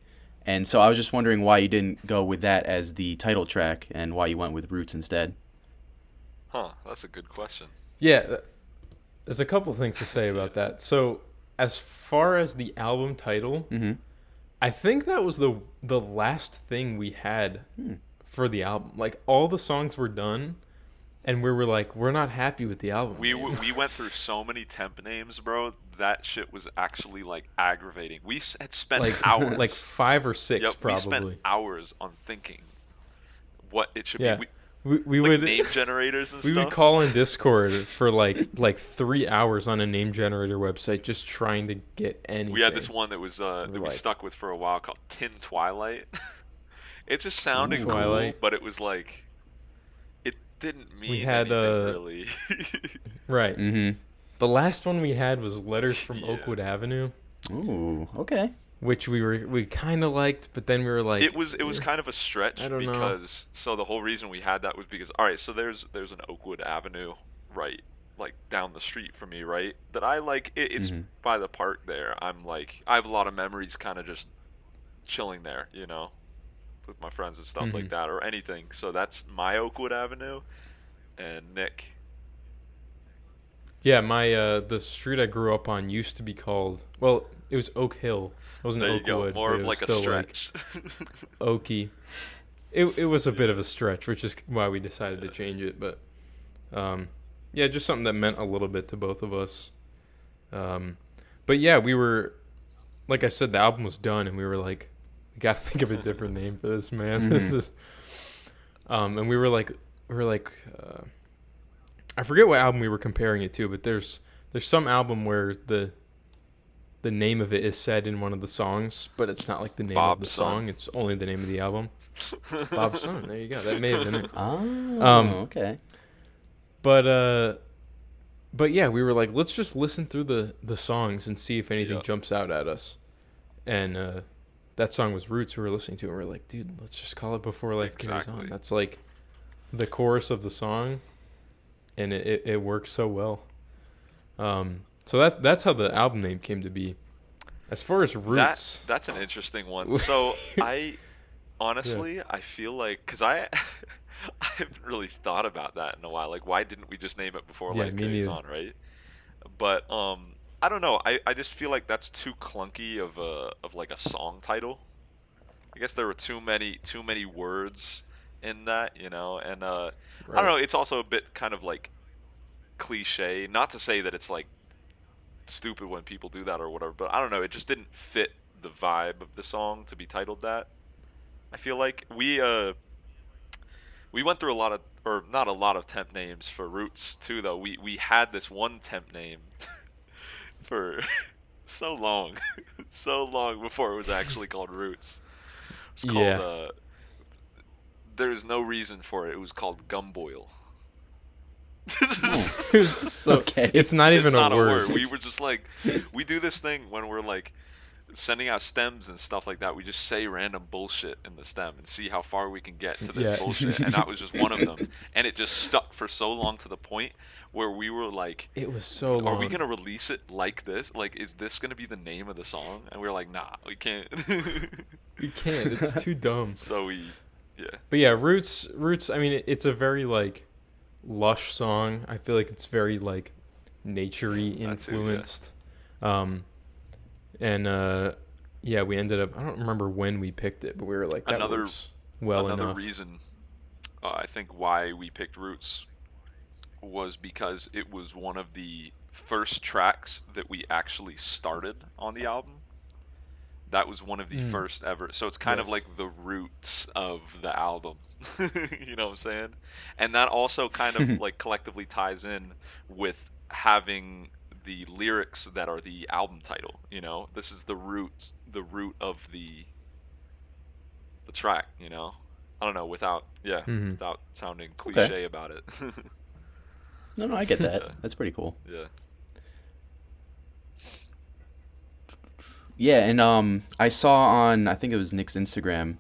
Speaker 1: and so I was just wondering why you didn't go with that as the title track and why you went with Roots instead.
Speaker 2: Huh, that's a good question.
Speaker 3: Yeah. There's a couple things to say about that. So, as far as the album title, I think that was the last thing we had for the album. Like, all the songs were done, and we were like, we're not happy with the album.
Speaker 2: We went through so many temp names, bro. That shit was actually, like, aggravating. We had spent hours.
Speaker 3: Like 5 or 6,
Speaker 2: yep,
Speaker 3: probably.
Speaker 2: We spent hours on thinking what it should be.
Speaker 3: We
Speaker 2: like
Speaker 3: would
Speaker 2: name generators and
Speaker 3: we
Speaker 2: stuff.
Speaker 3: would call in Discord for like 3 hours on a name generator website just trying to get anything.
Speaker 2: We had this one that was that we stuck with for a while called Tin Twilight. It just sounded cool, but it was like it didn't mean anything really.
Speaker 3: Right. Mm-hmm. The last one we had was Letters from Oakwood Avenue.
Speaker 1: Ooh, okay.
Speaker 3: Which we kind of liked, but then we were like,
Speaker 2: it was kind of a stretch because so the whole reason we had that was because all right, so there's an Oakwood Avenue right like down the street from me, right? That I like it's by the park there. I'm like I have a lot of memories kind of just chilling there, you know, with my friends and stuff like that or anything. So that's my Oakwood Avenue. And Nick.
Speaker 3: Yeah, my the street I grew up on used to be called, well, it was Oak Hill. It wasn't Oakwood.
Speaker 2: More of like a stretch.
Speaker 3: Like Oaky. It was a bit of a stretch, which is why we decided to change it. But yeah, just something that meant a little bit to both of us. But yeah, we were, like I said, the album was done, and we were like, we got to think of a different name for this, man. This is, and we were like, I forget what album we were comparing it to, but there's some album where the name of it is said in one of the songs, but it's not like the name of the song. It's only the name of the album. Bob's Son. There you go. That may have been it.
Speaker 1: Oh, okay.
Speaker 3: But yeah, we were like, let's just listen through the songs and see if anything jumps out at us. And that song was Roots we were listening to, and we were like, dude, let's just call it Before Life Carries On. That's like the chorus of the song, and it works so well. So that's how the album name came to be. As far as Roots,
Speaker 2: that's an interesting one. So I honestly I feel like because I haven't really thought about that in a while. Like, why didn't we just name it Before Life Carries On, right? But I don't know. I just feel like that's too clunky of like a song title. I guess there were too many words in that, you know. And I don't know. It's also a bit kind of like cliche. Not to say that it's like stupid when people do that or whatever, but I don't know. It just didn't fit the vibe of the song to be titled that. I feel like we went through a lot of, or not a lot of temp names for Roots too, though. We had this one temp name for so long before it was actually called Roots. It's called there's no reason for it. It was called Gumboil.
Speaker 3: Okay. It's not even
Speaker 2: a
Speaker 3: word.
Speaker 2: We were just like, we do this thing when we're like sending out stems and stuff like that. We just say random bullshit in the stem and see how far we can get to this bullshit. And that was just one of them. And it just stuck for so long to the point where we were like,
Speaker 3: it was so long.
Speaker 2: Are we gonna release it like this? Like, is this gonna be the name of the song? And we were like, nah, we can't.
Speaker 3: We can't. It's too dumb.
Speaker 2: So
Speaker 3: But yeah, Roots. I mean, it's a very like lush song. I feel like it's very like naturey influenced. Yeah, we ended up, I don't remember when we picked it, but we were like, that works well enough.
Speaker 2: Another reason I think why we picked Roots was because it was one of the first tracks that we actually started on the album. That was one of the first ever. So it's kind of like the roots of the album. You know what I'm saying? And that also kind of like collectively ties in with having the lyrics that are the album title, you know? This is the root of the track, you know? I don't know, without sounding cliche about it.
Speaker 1: No, I get that.
Speaker 2: Yeah.
Speaker 1: That's pretty cool.
Speaker 2: Yeah.
Speaker 1: Yeah, and I saw on, I think it was Nick's Instagram,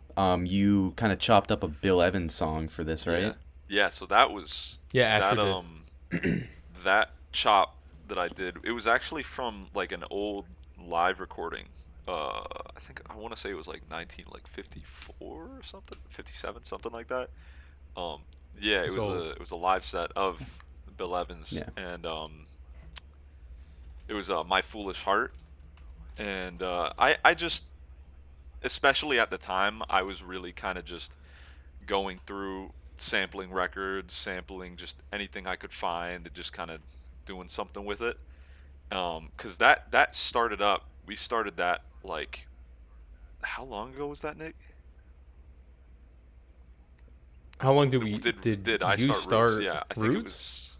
Speaker 1: you kind of chopped up a Bill Evans song for this, right?
Speaker 2: Yeah. Yeah. So that was
Speaker 3: Yeah, Asher
Speaker 2: that
Speaker 3: did.
Speaker 2: that chop that I did. It was actually from like an old live recording. I think I want to say it was like 1954 or something, 57, something like that. Um, yeah,
Speaker 3: It's old.
Speaker 2: it was a live set of Bill Evans,
Speaker 1: Yeah.
Speaker 2: and it was My Foolish Heart, and I just, especially at the time, I was really kind of just going through sampling records, sampling just anything I could find, and just kind of doing something with it. 'Cause that started up. We started that like, how long ago was that, Nick?
Speaker 3: How long did
Speaker 2: I
Speaker 3: you
Speaker 2: start Roots? Yeah, I think it
Speaker 3: Roots?
Speaker 2: was.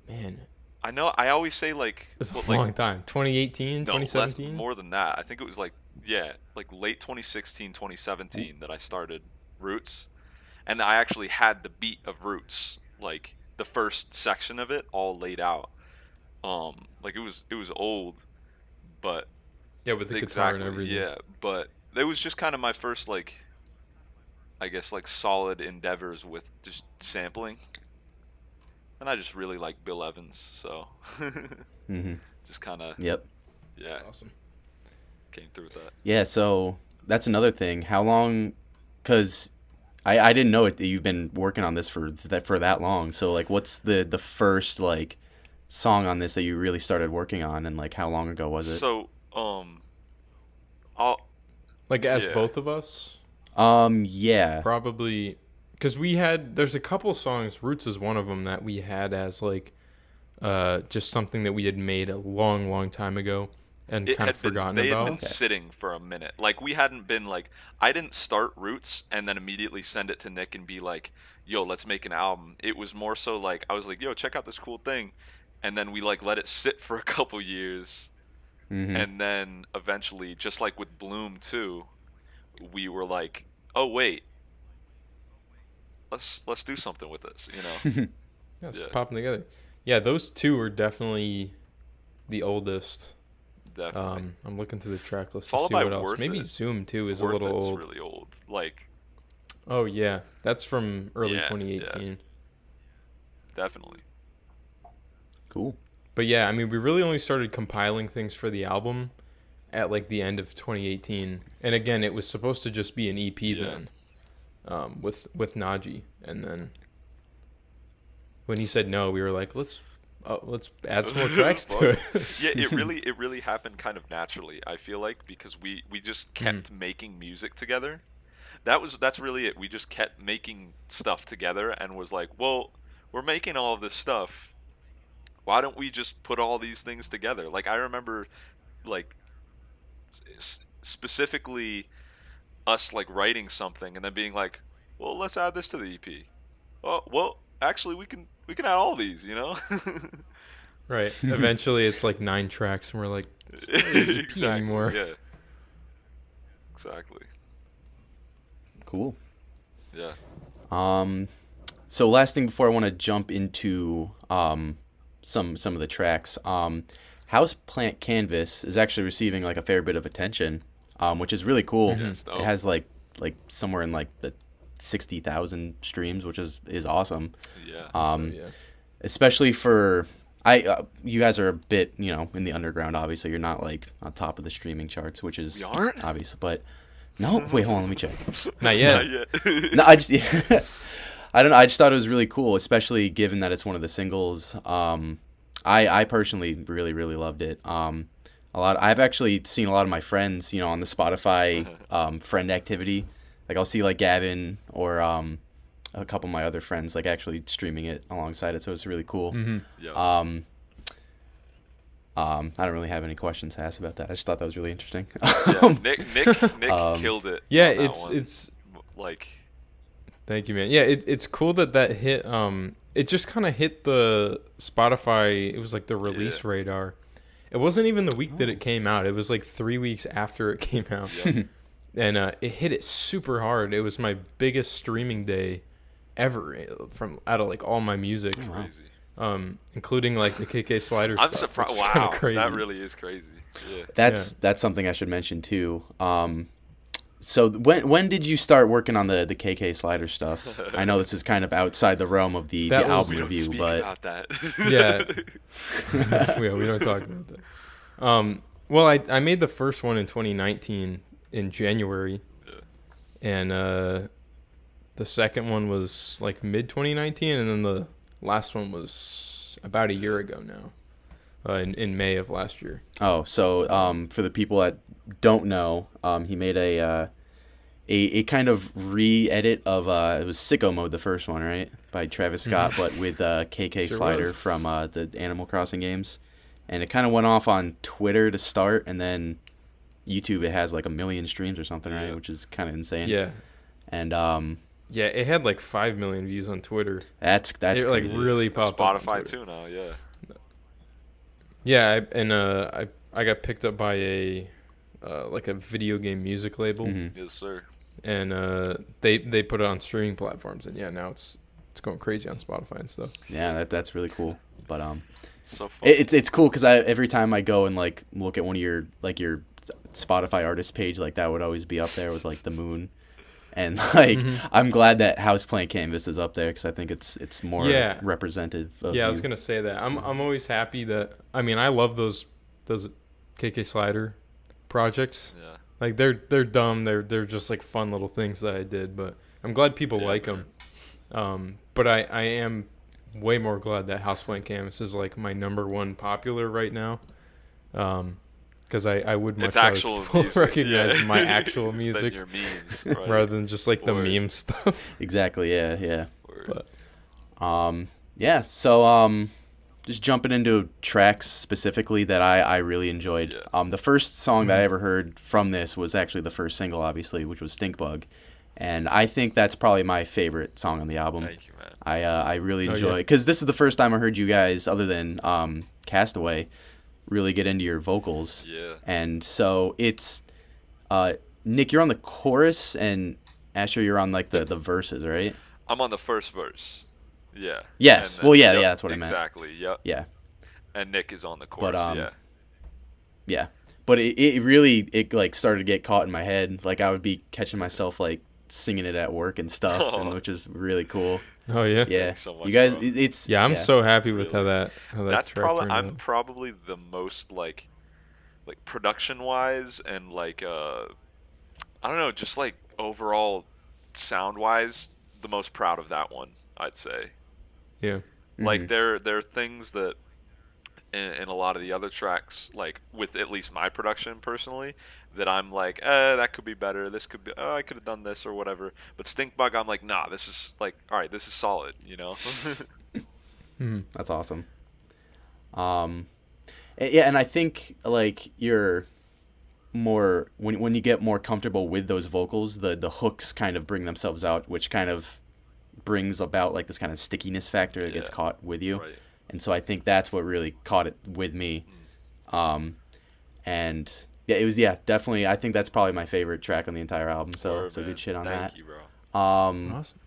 Speaker 3: Man,
Speaker 2: I know. I always say like,
Speaker 3: it's a
Speaker 2: but,
Speaker 3: long time. 2018,
Speaker 2: no, less,
Speaker 3: 2017?
Speaker 2: more than that. I think it was like, yeah, like late 2016, 2017 that I started Roots, and I actually had the beat of Roots, like the first section of it, all laid out. Like it was old, but
Speaker 3: Yeah, with the guitar
Speaker 2: exactly,
Speaker 3: and everything.
Speaker 2: yeah. But it was just kind of my first like, I guess like solid endeavors with just sampling, and I just really like Bill Evans, so
Speaker 1: Mm-hmm.
Speaker 2: just kind of
Speaker 1: Yep.
Speaker 2: yeah
Speaker 3: Awesome.
Speaker 2: came through with that.
Speaker 1: Yeah, so that's another thing. How long? Because I didn't know it that you've been working on this for that long. So like, what's the first like song on this that you really started working on, and like how long ago was it?
Speaker 2: So I'll
Speaker 3: Like, as
Speaker 2: Yeah.
Speaker 3: both of us?
Speaker 1: Yeah.
Speaker 3: Probably, because there's a couple songs, Roots is one of them, that we had as like just something that we had made a long, long time ago and
Speaker 2: it
Speaker 3: kind of
Speaker 2: had been
Speaker 3: forgotten
Speaker 2: they had
Speaker 3: about.
Speaker 2: been sitting for a minute. Like we hadn't been like, I didn't start Roots and then immediately send it to Nick and be like, yo, let's make an album. It was more so like I was like, yo, check out this cool thing, and then we like let it sit for a couple years,
Speaker 1: Mm-hmm.
Speaker 2: and then eventually, just like with Bloom too, we were like, oh wait, let's do something with this, you know?
Speaker 3: Yeah, it's
Speaker 2: Yeah.
Speaker 3: popping together. Yeah, those two are definitely the oldest.
Speaker 2: Definitely.
Speaker 3: I'm looking through the track list to
Speaker 2: Followed
Speaker 3: see
Speaker 2: by
Speaker 3: what else.
Speaker 2: Worth
Speaker 3: Maybe
Speaker 2: It.
Speaker 3: Zoom too is
Speaker 2: Worth
Speaker 3: a little
Speaker 2: It's
Speaker 3: old.
Speaker 2: really old. Like
Speaker 3: Oh yeah, that's from early
Speaker 2: Yeah,
Speaker 3: 2018.
Speaker 2: definitely.
Speaker 1: Cool.
Speaker 3: But yeah, I mean, we really only started compiling things for the album at like the end of 2018. And again, it was supposed to just be an EP
Speaker 2: Yeah.
Speaker 3: then, with Najee. And then when he said no, we were like, let's add some more tracks to it.
Speaker 2: Yeah, it really happened kind of naturally, I feel like, because we just kept making music together. That's really it. We just kept making stuff together and was like, well, we're making all of this stuff. Why don't we just put all these things together? Like I remember like specifically us like writing something and then being like, well, let's add this to the EP. Oh, well, actually we can add all these, you know?
Speaker 3: Right. Eventually, it's like 9 tracks, and we're like, it's not really an EP
Speaker 2: Exactly.
Speaker 3: anymore.
Speaker 2: Yeah. Exactly.
Speaker 1: Cool.
Speaker 2: Yeah.
Speaker 1: So last thing before I want to jump into some of the tracks, House Plant Canvas is actually receiving like a fair bit of attention, which is really cool.
Speaker 2: Yes,
Speaker 1: It has like somewhere in like the 60,000 streams, which is awesome.
Speaker 2: Yeah.
Speaker 3: So, yeah.
Speaker 1: Especially for you guys are a bit, in the underground. Obviously, you're not like on top of the streaming charts, which is
Speaker 2: We aren't?
Speaker 1: obvious. But no, wait, hold on, let me check.
Speaker 3: Not yet.
Speaker 2: Not yet.
Speaker 1: No, I just I don't know. I just thought it was really cool, especially given that it's one of the singles. I personally really really loved it. I've actually seen a lot of my friends, on the Spotify friend activity. Like I'll see like Gavin or a couple of my other friends like actually streaming it alongside it, so it's really cool.
Speaker 3: Mm-hmm.
Speaker 2: Yeah.
Speaker 1: I don't really have any questions to ask about that. I just thought that was really interesting.
Speaker 2: Yeah, Nick killed it.
Speaker 3: Yeah,
Speaker 2: on that one.
Speaker 3: it's.
Speaker 2: like
Speaker 3: Thank you, man. Yeah, it's cool that hit. It just kind of hit the Spotify. It was like the release radar. It wasn't even the week that it came out. It was like 3 weeks after it came out,
Speaker 2: yeah.
Speaker 3: and it hit it super hard. It was my biggest streaming day ever out of like all my music.
Speaker 2: Crazy.
Speaker 3: including like the KK Slider
Speaker 2: I'm
Speaker 3: stuff.
Speaker 2: surprised.
Speaker 3: Which is kinda
Speaker 2: Wow,
Speaker 3: crazy.
Speaker 2: that really is crazy. Yeah.
Speaker 1: That's something I should mention too. So when did you start working on the KK Slider stuff? I know this is kind of outside the realm of the
Speaker 3: That was-
Speaker 1: album
Speaker 2: We don't
Speaker 1: review,
Speaker 2: speak
Speaker 1: but
Speaker 2: about that.
Speaker 3: Yeah. We don't talk about that. Well, I made the first one in 2019 in January, and the second one was like mid 2019, and then the last one was about a year ago now, in May of last year.
Speaker 1: oh, so for the people that don't know, he made a kind of re-edit of it was Sicko Mode, the first one, right, by Travis Scott, but with KK
Speaker 3: Sure
Speaker 1: Slider
Speaker 3: was.
Speaker 1: from the Animal Crossing games, and it kind of went off on Twitter to start, and then YouTube, it has like 1 million streams or something, right,
Speaker 2: Yeah.
Speaker 1: which is kind of insane.
Speaker 3: Yeah,
Speaker 1: And
Speaker 3: yeah, it had like 5 million views on Twitter.
Speaker 1: that's
Speaker 3: It like
Speaker 1: crazy.
Speaker 3: really popped up on
Speaker 2: Spotify
Speaker 3: Twitter.
Speaker 2: too now. Yeah.
Speaker 3: Yeah, I got picked up by a like a video game music label,
Speaker 1: Mhm.
Speaker 2: Yes, sir.
Speaker 3: and they put it on streaming platforms, and yeah, now it's going crazy on Spotify and stuff.
Speaker 1: Yeah, that's really cool. But
Speaker 2: So fun.
Speaker 1: it's cool because every time I go and like look at one of your Spotify artist page, like that would always be up there with like the moon, and like I'm glad that Houseplant Canvas is up there because I think it's more
Speaker 3: Yeah.
Speaker 1: representative of
Speaker 3: Yeah, I
Speaker 1: you.
Speaker 3: was gonna say that. I'm always happy that, I mean, I love those KK Slider projects.
Speaker 2: Yeah.
Speaker 3: Like they're dumb. They're just like fun little things that I did, but I'm glad people
Speaker 2: Yeah,
Speaker 3: like
Speaker 2: man.
Speaker 3: them. But I am way more glad that Houseplant Canvas is like my number one popular right now. Because I would much
Speaker 2: It's
Speaker 3: rather
Speaker 2: actual
Speaker 3: people
Speaker 2: music.
Speaker 3: recognize
Speaker 2: yeah.
Speaker 3: my actual
Speaker 2: Than
Speaker 3: music
Speaker 2: your memes, right?
Speaker 3: rather than just like the
Speaker 2: Or-
Speaker 3: meme stuff.
Speaker 1: Exactly. Yeah.
Speaker 2: Word.
Speaker 3: But
Speaker 1: Yeah. So just jumping into tracks specifically that I really enjoyed.
Speaker 2: Yeah.
Speaker 1: The first song that I ever heard from this was actually the first single, obviously, which was Stink Bug, and I think that's probably my favorite song on the album.
Speaker 2: Thank you, man.
Speaker 1: I really
Speaker 3: Oh,
Speaker 1: enjoy
Speaker 3: yeah.
Speaker 1: it because this is the first time I heard you guys, other than Castaway, really get into your vocals.
Speaker 2: Yeah.
Speaker 1: And so it's Nick, you're on the chorus, and Asher, you're on like the verses, right?
Speaker 2: I'm on the first verse. Yeah.
Speaker 1: Yes.
Speaker 2: And
Speaker 1: Well,
Speaker 2: then-
Speaker 1: yeah, that's what I meant.
Speaker 2: Exactly. Yep.
Speaker 1: Yeah.
Speaker 2: And Nick is on the chorus. Yeah.
Speaker 1: Yeah. But it really like started to get caught in my head. Like I would be catching myself like singing it at work and stuff, and which is really cool.
Speaker 3: oh yeah,
Speaker 1: Yeah.
Speaker 2: Thanks so much,
Speaker 1: You guys,
Speaker 2: bro.
Speaker 1: it's
Speaker 3: yeah. I'm so happy with how
Speaker 2: Really.
Speaker 3: that
Speaker 2: That's
Speaker 3: track
Speaker 2: probably
Speaker 3: turned
Speaker 2: I'm
Speaker 3: out.
Speaker 2: probably the most like production wise and like I don't know, just like overall sound wise, the most proud of that one, I'd say.
Speaker 3: Yeah.
Speaker 2: Like there are things that in a lot of the other tracks, like with at least my production personally, that I'm like, that could be better. This could be, I could have done this or whatever. But Stink Bug, I'm like, nah, this is like, all right, this is solid, you know?
Speaker 1: That's awesome. Yeah, and I think like you're more when you get more comfortable with those vocals, the hooks kind of bring themselves out, which kind of brings about like this kind of stickiness factor that gets
Speaker 2: Yeah.
Speaker 1: caught with you.
Speaker 2: Right.
Speaker 1: And so I think that's what really caught it with me. And yeah, it was definitely. I think that's probably my favorite track on the entire album. So
Speaker 2: Word,
Speaker 1: so
Speaker 2: man.
Speaker 1: good shit on
Speaker 2: Thank
Speaker 1: that.
Speaker 2: you, bro.
Speaker 3: Awesome.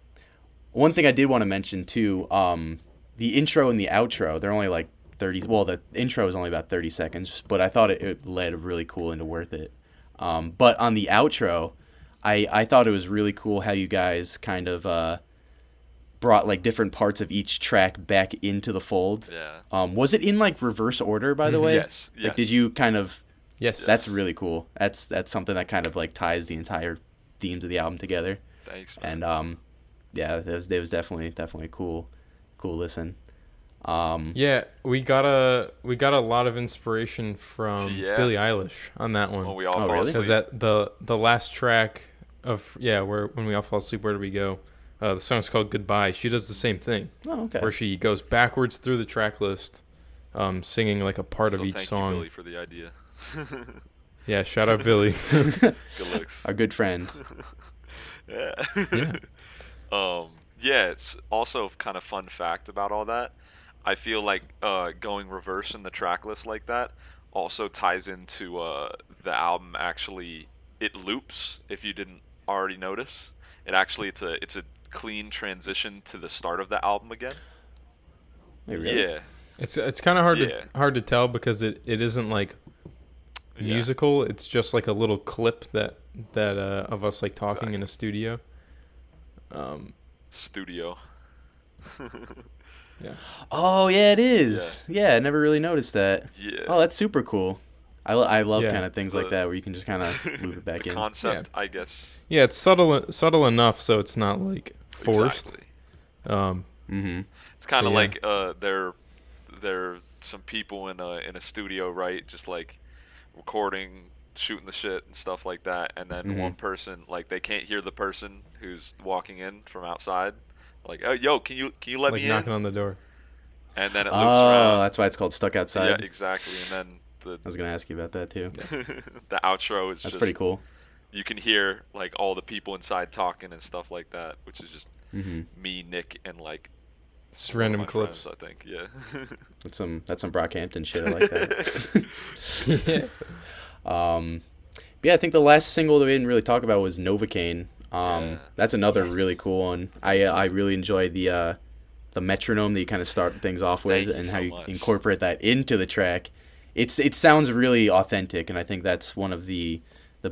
Speaker 1: One thing I did want to mention too, the intro and the outro, they're only like 30. Well, the intro is only about 30 seconds, but I thought it led really cool into Worth It. But on the outro, I thought it was really cool how you guys kind of brought like different parts of each track back into the fold.
Speaker 2: Yeah.
Speaker 1: Was it in like reverse order, by the way?
Speaker 2: Yes.
Speaker 1: Like,
Speaker 2: Yes.
Speaker 1: did you kind of?
Speaker 3: Yes.
Speaker 1: That's really cool. That's something that kind of like ties the entire themes of the album together.
Speaker 2: Thanks, man.
Speaker 1: And yeah, it was definitely a cool listen.
Speaker 3: Yeah, we got a lot of inspiration from
Speaker 2: Yeah.
Speaker 3: Billie Eilish on that one.
Speaker 2: When we all
Speaker 1: Oh,
Speaker 2: fall
Speaker 1: really?
Speaker 3: Because
Speaker 2: asleep.
Speaker 3: that the last track of where when we all fall asleep, where do we go? The song's called Goodbye. She does the same thing,
Speaker 1: Oh, okay.
Speaker 3: where she goes backwards through the track list, singing like a part
Speaker 2: So
Speaker 3: of each
Speaker 2: thank
Speaker 3: song.
Speaker 2: you, Billy, for the idea.
Speaker 3: Yeah, shout out Billy.
Speaker 2: Good looks.
Speaker 1: Our good friend.
Speaker 2: Yeah.
Speaker 3: Yeah.
Speaker 2: Yeah, it's also kind of fun fact about all that. I feel like going reverse in the track list like that also ties into the album. Actually, it loops. If you didn't already notice, it's a clean transition to the start of the album again.
Speaker 1: Wait, really?
Speaker 2: Yeah.
Speaker 3: It's kind of
Speaker 2: Yeah.
Speaker 3: hard to tell because it isn't like musical. It's just like a little clip that of us like talking in a studio.
Speaker 2: Studio.
Speaker 3: Yeah.
Speaker 1: Oh yeah, it is. Yeah, I never really noticed that.
Speaker 2: Yeah.
Speaker 1: Oh, that's super cool. I love
Speaker 3: Yeah.
Speaker 1: kind of things like that where you can just kind of move it back
Speaker 2: The
Speaker 1: in.
Speaker 2: concept, I guess.
Speaker 3: Yeah, it's subtle enough so it's not like forced.
Speaker 2: Exactly.
Speaker 1: Mm-hmm.
Speaker 2: It's kind of
Speaker 3: Yeah.
Speaker 2: like there are some people in a studio, right? Just like recording, shooting the shit and stuff like that, and then
Speaker 1: Mhm.
Speaker 2: one person, like, they can't hear the person who's walking in from outside. Like, oh, yo, can you let
Speaker 3: Like
Speaker 2: me
Speaker 3: knocking
Speaker 2: in?
Speaker 3: on the door.
Speaker 2: And then it loops
Speaker 1: Oh,
Speaker 2: around.
Speaker 1: that's why it's called Stuck Outside.
Speaker 2: Yeah, exactly. And then
Speaker 1: I was gonna ask you about that too.
Speaker 2: the outro is
Speaker 1: That's
Speaker 2: just
Speaker 1: pretty cool.
Speaker 2: you can hear like all the people inside talking and stuff like that, which is just
Speaker 1: Mm-hmm.
Speaker 2: me, Nick, and like
Speaker 3: Just
Speaker 2: one of
Speaker 3: random
Speaker 2: my
Speaker 3: clips.
Speaker 2: friends, I think. Yeah.
Speaker 1: That's some Brockhampton shit. I like that.
Speaker 3: Yeah.
Speaker 1: Yeah, I think the last single that we didn't really talk about was Novocaine.
Speaker 2: Yeah.
Speaker 1: That's another
Speaker 2: Yes.
Speaker 1: really cool one. I really enjoy the metronome that you kind of start things off
Speaker 2: Thank
Speaker 1: with,
Speaker 2: you
Speaker 1: and
Speaker 2: so
Speaker 1: how you
Speaker 2: much.
Speaker 1: incorporate that into the track. It sounds really authentic, and I think that's one of the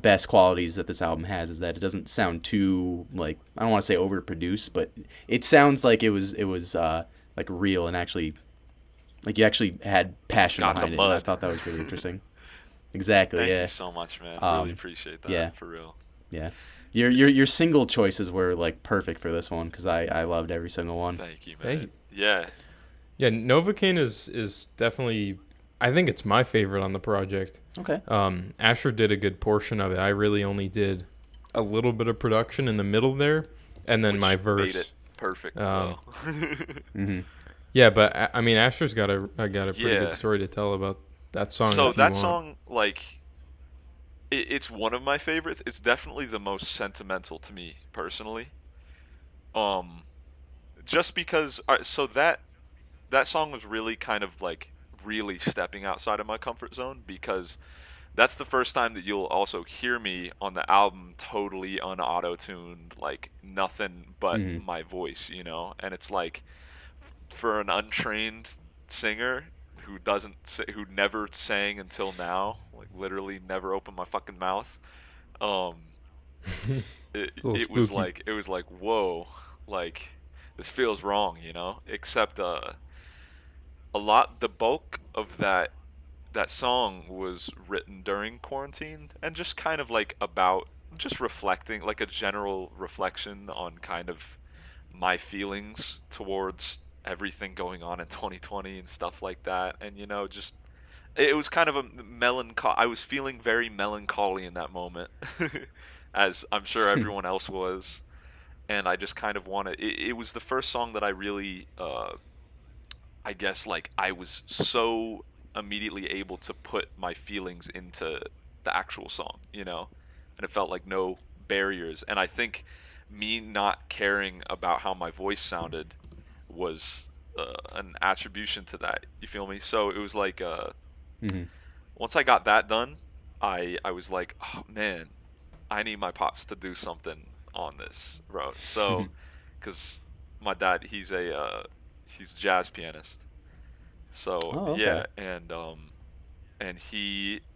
Speaker 1: best qualities that this album has is that it doesn't sound too like I don't want to say overproduced, but it sounds like it was like real and actually like you actually had passion
Speaker 2: got the
Speaker 1: behind it. And I
Speaker 2: mud.
Speaker 1: thought that was really interesting. Exactly.
Speaker 2: Thank
Speaker 1: yeah.
Speaker 2: you so much, man.
Speaker 1: Um,
Speaker 2: Really appreciate that.
Speaker 1: yeah.
Speaker 2: For real.
Speaker 1: Yeah. Your single choices were like perfect for this one because I loved every single one.
Speaker 2: Thank you, man.
Speaker 3: Thank you.
Speaker 2: Yeah.
Speaker 3: Yeah, Novocaine is definitely, I think it's my favorite on the project.
Speaker 1: Okay.
Speaker 3: Asher did a good portion of it. I really only did a little bit of production in the middle there, and then
Speaker 2: Which
Speaker 3: my verse.
Speaker 2: made it perfect.
Speaker 3: Um,
Speaker 2: though.
Speaker 1: Mm-hmm.
Speaker 3: Yeah, but I mean, Asher's got a pretty
Speaker 2: Yeah.
Speaker 3: good story to tell about that song.
Speaker 2: So
Speaker 3: if you
Speaker 2: that
Speaker 3: want.
Speaker 2: song, like, it's one of my favorites. It's definitely the most sentimental to me personally. Just because, so that song was really kind of like really stepping outside of my comfort zone because that's the first time that you'll also hear me on the album totally unauto-tuned, like nothing but
Speaker 1: Mhm.
Speaker 2: my voice, you know? And it's like for an untrained singer who never sang until now, like literally never opened my fucking mouth. Um it,
Speaker 3: a little
Speaker 2: it was
Speaker 3: spooky.
Speaker 2: like whoa, like this feels wrong, you know? Except the bulk of that song was written during quarantine and just kind of like about just reflecting, like a general reflection on kind of my feelings towards everything going on in 2020 and stuff like that. And you know, just it was kind of a melancholy. I was feeling very melancholy in that moment, as I'm sure everyone else was. And I just kind of wanted. It was the first song that I really, I guess, like I was so immediately able to put my feelings into the actual song, you know, and it felt like no barriers. And I think me not caring about how my voice sounded was an attribution to that. You feel me? So it was like
Speaker 1: Mm-hmm.
Speaker 2: once I got that done, I was like, oh man, I need my pops to do something on this, bro. So, because my dad, he's a jazz pianist. So
Speaker 1: Oh, okay.
Speaker 2: yeah, and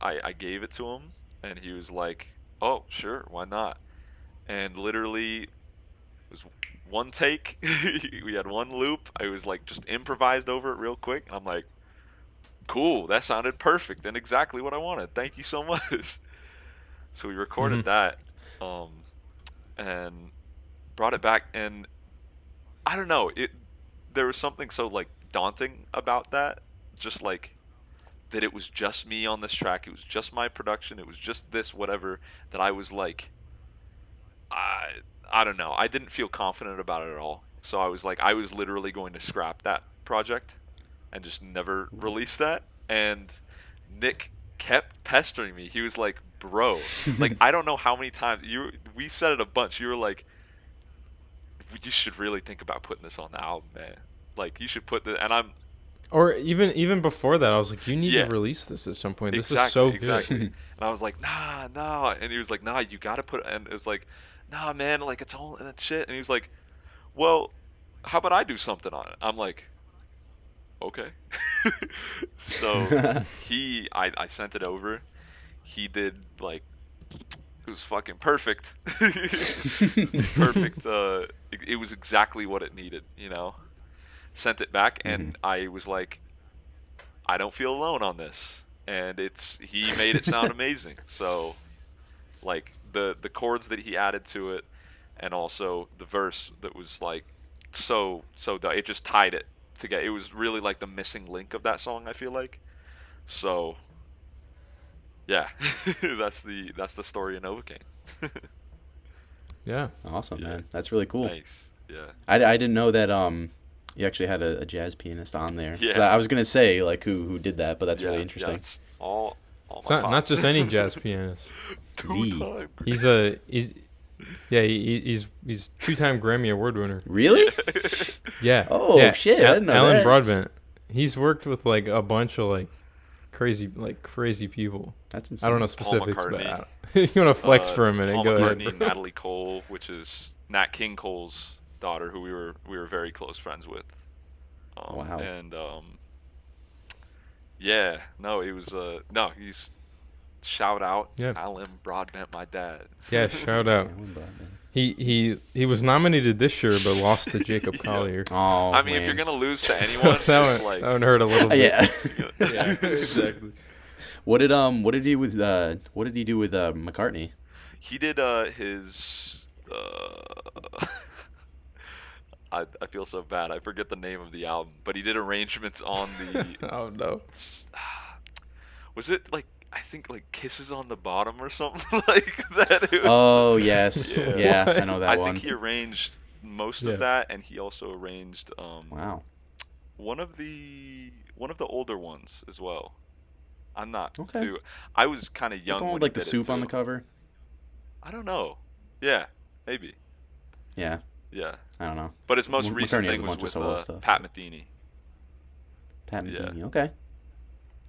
Speaker 2: I gave it to him, and he was like, oh sure, why not? And literally, it was one take. We had one loop. I was like just improvised over it real quick, and I'm like, cool, that sounded perfect and exactly what I wanted. Thank you so much. So we recorded that, and brought it back, and I don't know, there was something so like daunting about that, just like that it was just me on this track, it was just my production, it was just this whatever, that I was like, I don't know, I didn't feel confident about it at all. So I was like, I was literally going to scrap that project and just never release that. And Nick kept pestering me. He was like, bro, like I don't know how many times we said it a bunch. You were like, you should really think about putting this on the album, man. Like you should put the, and I'm
Speaker 3: Or even before that, I was like, you need
Speaker 2: Yeah.
Speaker 3: to release this at some point. This
Speaker 2: exactly,
Speaker 3: is so good.
Speaker 2: exactly. And I was like, nah, nah. And he was like, nah, you gotta put. And it was like, nah, man, like it's all that shit. And he was like, well, how about I do something on it? I'm like, okay. So I sent it over. He did like, it was fucking perfect. Perfect. It was exactly what it needed, you know. Sent it back, and I was like, I don't feel alone on this, and he made it sound amazing. So, like the chords that he added to it, and also the verse that was like so it just tied it together. It was really like the missing link of that song, I feel like. So yeah, that's the story of Novocaine.
Speaker 3: Yeah.
Speaker 1: Awesome,
Speaker 2: Yeah.
Speaker 1: man. That's really cool.
Speaker 2: Thanks. Yeah.
Speaker 1: I didn't know that you actually had a jazz pianist on there.
Speaker 2: Yeah.
Speaker 1: 'Cause I was gonna say like who did that, but that's really
Speaker 2: Yeah,
Speaker 1: interesting.
Speaker 2: it's all
Speaker 3: It's
Speaker 2: my
Speaker 3: not
Speaker 2: pops.
Speaker 3: just any jazz pianist.
Speaker 2: Two-time.
Speaker 3: He's he's 2-time Grammy Award winner.
Speaker 1: Really?
Speaker 3: Yeah.
Speaker 1: Oh,
Speaker 3: yeah.
Speaker 1: shit, I didn't know
Speaker 3: Alan
Speaker 1: that.
Speaker 3: Broadbent. He's worked with like a bunch of like crazy people.
Speaker 1: That's insane.
Speaker 3: I don't know
Speaker 2: Paul
Speaker 3: specifics, but
Speaker 2: McCartney.
Speaker 3: you want to flex for a minute?
Speaker 2: Paul
Speaker 3: Go
Speaker 2: McCartney,
Speaker 3: ahead.
Speaker 2: Natalie Cole, which is Nat King Cole's daughter, who we were very close friends with.
Speaker 1: Wow.
Speaker 2: And yeah, no, it was he's shout out
Speaker 3: Yeah.
Speaker 2: Alan Broadbent, my dad.
Speaker 3: Yeah, shout out.
Speaker 1: Alan Broadbent.
Speaker 3: He was nominated this year, but lost to Jacob Collier.
Speaker 1: Oh,
Speaker 2: I mean, if
Speaker 1: man.
Speaker 2: you're gonna lose to anyone,
Speaker 3: that
Speaker 2: just
Speaker 3: one
Speaker 2: like
Speaker 3: that one hurt a little bit.
Speaker 1: Yeah.
Speaker 3: Yeah, exactly.
Speaker 1: What did he do with McCartney?
Speaker 2: he did his. I feel so bad. I forget the name of the album, but he did arrangements on the.
Speaker 3: Oh no.
Speaker 2: Was it like, I think like Kisses on the Bottom or something like that? It was,
Speaker 1: Oh yes,
Speaker 2: Yeah.
Speaker 1: yeah, I
Speaker 3: What?
Speaker 1: know that
Speaker 2: I
Speaker 1: one.
Speaker 2: think he arranged most
Speaker 3: Yeah.
Speaker 2: of that, and he also arranged
Speaker 1: Wow.
Speaker 2: one of the older ones as well. I'm not
Speaker 1: Okay.
Speaker 2: too. I was kind of
Speaker 1: The
Speaker 2: young
Speaker 1: one
Speaker 2: when
Speaker 1: with
Speaker 2: he
Speaker 1: like the
Speaker 2: did it,
Speaker 1: soup on the
Speaker 2: too.
Speaker 1: cover.
Speaker 2: I don't know. Yeah, maybe.
Speaker 1: Yeah,
Speaker 2: Yeah,
Speaker 1: I don't know.
Speaker 2: but his most
Speaker 1: McCartney
Speaker 2: recent
Speaker 1: has a
Speaker 2: thing was
Speaker 1: bunch of
Speaker 2: with
Speaker 1: solo stuff.
Speaker 2: Pat Metheny.
Speaker 1: Pat
Speaker 2: Yeah.
Speaker 1: Metheny. Okay,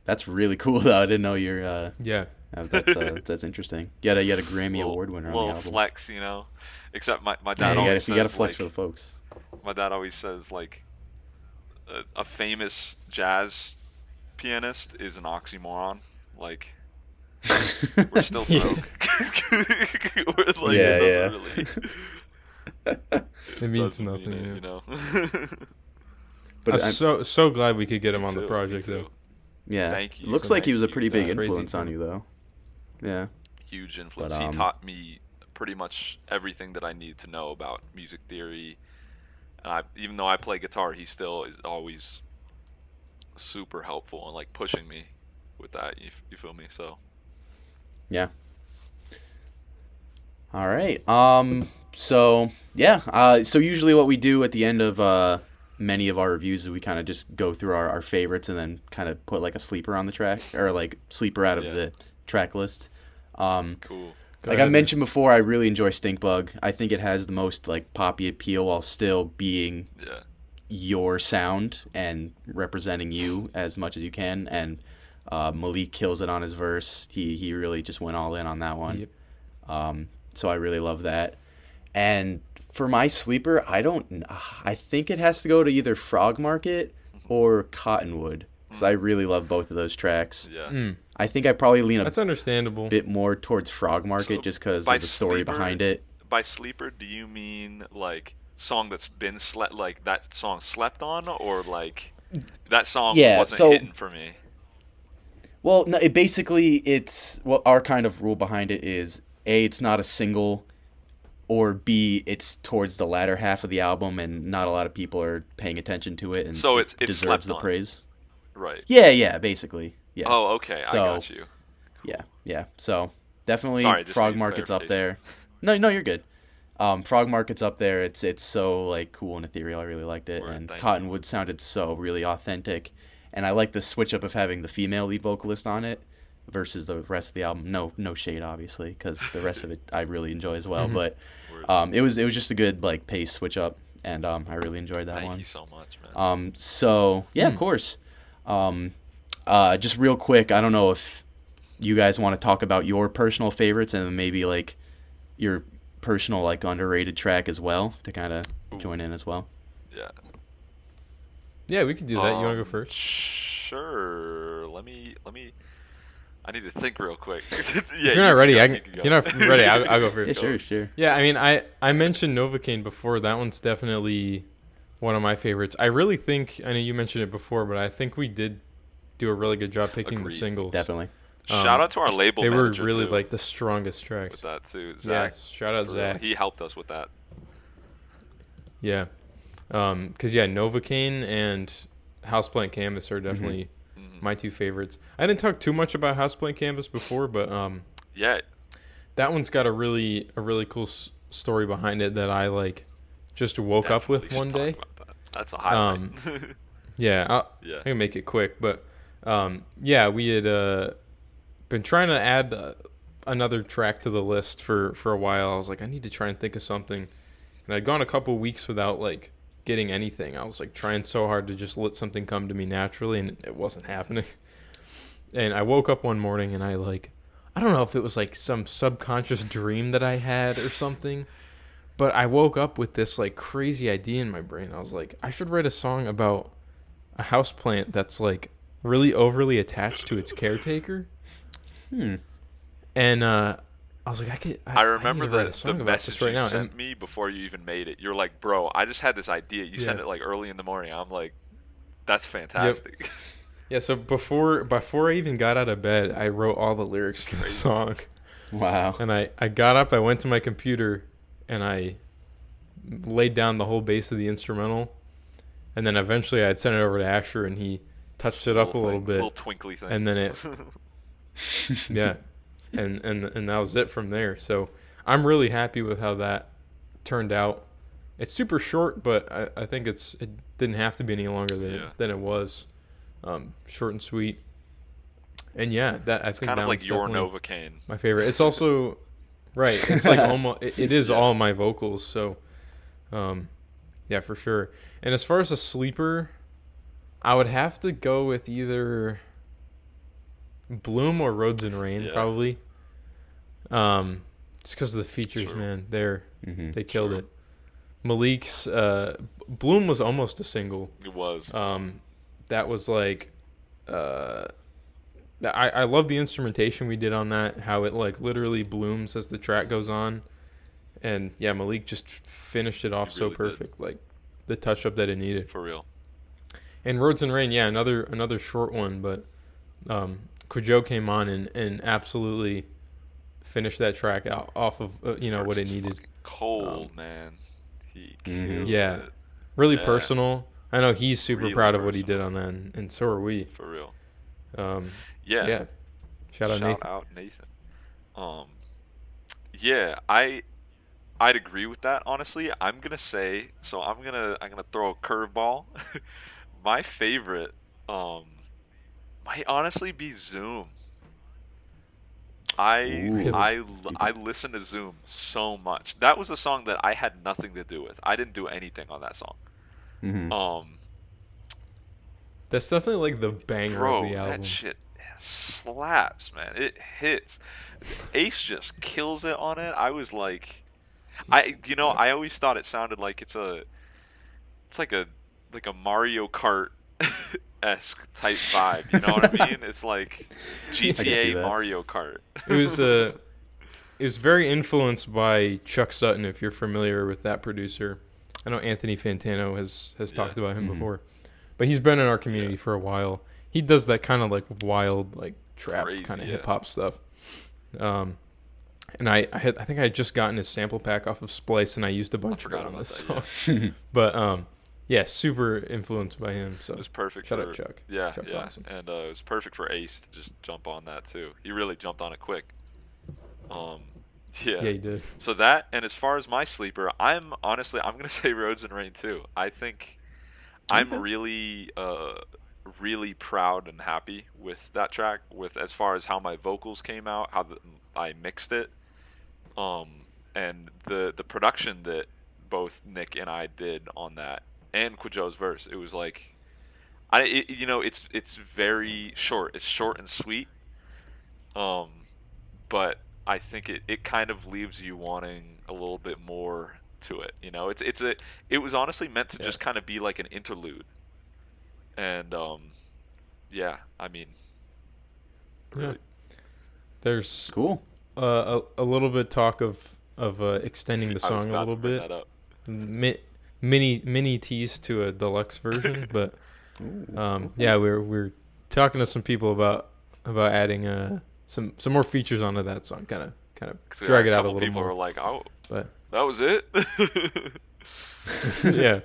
Speaker 1: that's really cool though. I didn't know you're.
Speaker 3: Yeah.
Speaker 1: That's interesting. You had a Grammy Award winner on the
Speaker 2: Little
Speaker 1: album.
Speaker 2: flex, you know. Except my
Speaker 1: Yeah,
Speaker 2: dad
Speaker 1: you
Speaker 2: always
Speaker 1: gotta
Speaker 2: says
Speaker 1: flex
Speaker 2: like,
Speaker 1: for the folks.
Speaker 2: my dad always says like a famous jazz pianist is an oxymoron. Like we're still broke. We're like,
Speaker 1: Yeah,
Speaker 2: it doesn't really.
Speaker 3: It means
Speaker 2: doesn't
Speaker 3: nothing.
Speaker 2: mean it,
Speaker 3: Yeah.
Speaker 2: you know.
Speaker 1: But
Speaker 3: I'm so glad we could get him
Speaker 2: Me
Speaker 3: on the
Speaker 2: too,
Speaker 3: project
Speaker 2: me
Speaker 3: though.
Speaker 2: too.
Speaker 1: yeah,
Speaker 2: Thank you.
Speaker 1: Looks
Speaker 2: So
Speaker 1: like he was a
Speaker 2: thank
Speaker 1: pretty
Speaker 2: you.
Speaker 1: big
Speaker 3: That's crazy
Speaker 1: influence on
Speaker 3: cool.
Speaker 1: you though. Yeah.
Speaker 2: Huge influence.
Speaker 1: But,
Speaker 2: He taught me pretty much everything that I need to know about music theory. And even though I play guitar, he still is always super helpful and like pushing me with that. You feel me? So
Speaker 1: Yeah. All right. So yeah. So usually what we do at the end of many of our reviews is we kind of just go through our favorites and then kind of put like a sleeper on the track or like sleeper out of
Speaker 2: Yeah.
Speaker 1: the track list.
Speaker 2: cool.
Speaker 3: Go
Speaker 1: Like
Speaker 3: ahead,
Speaker 1: I mentioned before, I really enjoy Stinkbug. I think it has the most like poppy appeal while still being
Speaker 2: Yeah.
Speaker 1: your sound and representing you as much as you can. And Malik kills it on his verse. He really just went all in on that one.
Speaker 3: Yep.
Speaker 1: So I really love that. And for my sleeper, I think it has to go to either Frog Market or Cottonwood because I really love both of those tracks.
Speaker 2: Yeah.
Speaker 3: Mm,
Speaker 1: I think I probably lean a
Speaker 3: that's understandable.
Speaker 1: bit more towards Frog Market
Speaker 2: So,
Speaker 1: just because
Speaker 2: by
Speaker 1: of the story
Speaker 2: sleeper-
Speaker 1: behind it.
Speaker 2: By sleeper, do you mean like song that's been slept, like that song slept on, or like that song
Speaker 1: Yeah,
Speaker 2: wasn't
Speaker 1: so-
Speaker 2: hitting for me?
Speaker 1: Well, no, it's what our kind of rule behind it is A, it's not a single, or B, it's towards the latter half of the album and not a lot of people are paying attention to it and
Speaker 2: So
Speaker 1: it
Speaker 2: it's
Speaker 1: deserves
Speaker 2: slept
Speaker 1: the
Speaker 2: on.
Speaker 1: praise.
Speaker 2: Right.
Speaker 1: Yeah, basically. Yeah.
Speaker 2: Oh, okay. I
Speaker 1: So-
Speaker 2: got you.
Speaker 1: Yeah. So definitely
Speaker 2: Sorry, just
Speaker 1: Frog
Speaker 2: needed
Speaker 1: Market's up
Speaker 2: clarification.
Speaker 1: there. No, you're good. Frog Market's up there. It's so like cool and ethereal. I really liked it.
Speaker 2: Word,
Speaker 1: And
Speaker 2: thank you.
Speaker 1: Cottonwood sounded so really authentic. And I like the switch up of having the female lead vocalist on it versus the rest of the album. No shade, obviously, because the rest of it I really enjoy as well.
Speaker 3: Mhm.
Speaker 1: But
Speaker 2: Word.
Speaker 1: it was just a good like pace switch up, and I really enjoyed that
Speaker 2: Thank
Speaker 1: one.
Speaker 2: you so much, man.
Speaker 1: So yeah, of course. Just real quick, I don't know if you guys want to talk about your personal favorites and then maybe like your personal like underrated track as well to kind of join in as well.
Speaker 2: Yeah.
Speaker 3: Yeah, we could do that. You want to go first?
Speaker 2: Sure. Let me. I need to think real quick. Yeah,
Speaker 3: if you're not ready, you're not ready. I'll go first.
Speaker 1: Yeah, sure.
Speaker 3: Yeah, I mean, I mentioned Novocaine before. That one's definitely one of my favorites. I really think, I know you mentioned it before, but I think we did do a really good job picking the singles.
Speaker 1: Definitely.
Speaker 2: Shout out to our label manager,
Speaker 3: they were really
Speaker 2: too,
Speaker 3: like the strongest tracks.
Speaker 2: with that too. Zach.
Speaker 3: Yes, shout out Zach.
Speaker 2: He helped us with that.
Speaker 3: Yeah. Because, yeah, Novocaine and Houseplant Canvas are definitely my two favorites. I didn't talk too much about Houseplant Canvas before, but
Speaker 2: Yeah.
Speaker 3: that one's got a really cool story behind it that I like just woke up with one day.
Speaker 2: That's a highlight.
Speaker 3: Yeah, I can make it quick, but yeah, we had been trying to add another track to the list for a while. I was like, I need to try and think of something, and I'd gone a couple weeks without like getting anything. I was like trying so hard to just let something come to me naturally, and it wasn't happening. And I woke up one morning and I don't know if it was like some subconscious dream that I had or something, but I woke up with this like crazy idea in my brain. I was like, I should write a song about a houseplant that's like really overly attached to its caretaker. And I was like,
Speaker 2: I remember
Speaker 3: the
Speaker 2: message
Speaker 3: right
Speaker 2: you
Speaker 3: now.
Speaker 2: sent me before you even made it. You're like, bro, I just had this idea. You sent it like early in the morning. I'm like, that's fantastic.
Speaker 3: Yep. Yeah, so before I even got out of bed, I wrote all the lyrics for the song.
Speaker 1: Wow.
Speaker 3: And I got up, I went to my computer, and I laid down the whole bass of the instrumental. And then eventually I'd sent it over to Asher, and he touched it up a little bit.
Speaker 2: Little twinkly things.
Speaker 3: And then it... yeah. And that was it from there. So I'm really happy with how that turned out. It's super short, but I think it didn't have to be any longer than it was. Short and sweet. And yeah, it's
Speaker 2: kind of like your Novocaine.
Speaker 3: My favorite. It's also right. It's like almost. It is all my vocals. So, yeah, for sure. And as far as a sleeper, I would have to go with either Bloom or Roads and Rain, probably. Just because of the features, man. They killed it. Malik's Bloom was almost a single.
Speaker 2: It was.
Speaker 3: That was like, I love the instrumentation we did on that. How it like literally blooms as the track goes on, and yeah, Malik just finished it off so perfect, like the touch up that it needed.
Speaker 2: For real. And
Speaker 3: Roads and Rain, yeah, another short one, but Kwadwo came on and absolutely finished that track out off of what it needed.
Speaker 2: Cold, man. He killed it.
Speaker 3: Really personal. I know he's super proud of what he did on that, and so are we.
Speaker 2: For real.
Speaker 3: Yeah. Shout out
Speaker 2: Nathan. Yeah, I'd agree with that. Honestly, I'm gonna say so. I'm gonna throw a curveball. My favorite might honestly be Zoom. I listened to Zoom so much. That was a song that I had nothing to do with. I didn't do anything on that song.
Speaker 3: That's definitely like the banger of the album.
Speaker 2: That shit slaps, man. It hits. Ace just kills it on it. I was like, I always thought it sounded like it's like a Mario Kart esque type vibe. You know what I mean? It's like GTA Mario Kart.
Speaker 3: It was very influenced by Chuck Sutton, if you're familiar with that producer. I know Anthony Fantano has talked about him before, but he's been in our community for a while. He does that kind of like wild, like trap kind of hip hop stuff. And I think I had just gotten his sample pack off of Splice, and I used a bunch of it on this song. Yeah. But yeah, super influenced by him. So
Speaker 2: it was perfect.
Speaker 3: Shout out Chuck.
Speaker 2: Yeah,
Speaker 3: Chuck's awesome.
Speaker 2: And it was perfect for Ace to just jump on that too. He really jumped on it quick. Yeah,
Speaker 3: he did.
Speaker 2: So that, and as far as my sleeper, I'm gonna say Roads and Rain too. I think I'm really proud and happy with that track, with as far as how my vocals came out, how I mixed it, and the production that both Nick and I did on that, and Kwadwo's verse. It was like, it's very short. It's short and sweet, but I think it kind of leaves you wanting a little bit more to it. It was honestly meant to just kind of be like an interlude. And yeah, I mean, really,
Speaker 3: There's
Speaker 1: Cool.
Speaker 3: a little bit talk of extending the
Speaker 2: I was
Speaker 3: song a
Speaker 2: about
Speaker 3: little
Speaker 2: to bring
Speaker 3: bit.
Speaker 2: that up.
Speaker 3: Mini tease to a deluxe version, but
Speaker 1: Ooh.
Speaker 3: yeah, we're talking to some people about adding some more features onto that song, kind of
Speaker 2: 'Cause we
Speaker 3: drag
Speaker 2: had
Speaker 3: it out a
Speaker 2: couple
Speaker 3: little
Speaker 2: people
Speaker 3: more.
Speaker 2: were like, "Oh,
Speaker 3: But
Speaker 2: that was it."
Speaker 3: yeah,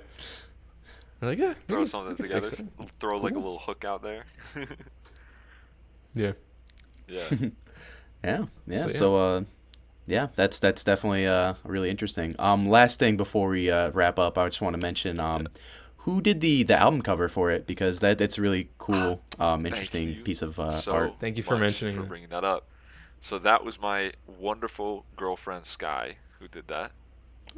Speaker 3: we're like, yeah,
Speaker 2: Throw
Speaker 3: we
Speaker 2: something
Speaker 3: can
Speaker 2: together.
Speaker 3: fix it.
Speaker 2: Throw like a
Speaker 1: Cool.
Speaker 2: little hook out there.
Speaker 3: Yeah,
Speaker 2: Yeah.
Speaker 1: Yeah.
Speaker 3: So, yeah.
Speaker 1: So, yeah, that's definitely really interesting. Last thing before we wrap up, I just want to mention who did the album cover for it, because that's a really cool, interesting
Speaker 2: you
Speaker 1: piece of
Speaker 2: so
Speaker 1: art.
Speaker 3: Thank you for
Speaker 2: much
Speaker 3: mentioning
Speaker 2: for
Speaker 3: that.
Speaker 2: bringing that up. So that was my wonderful girlfriend Sky who did that.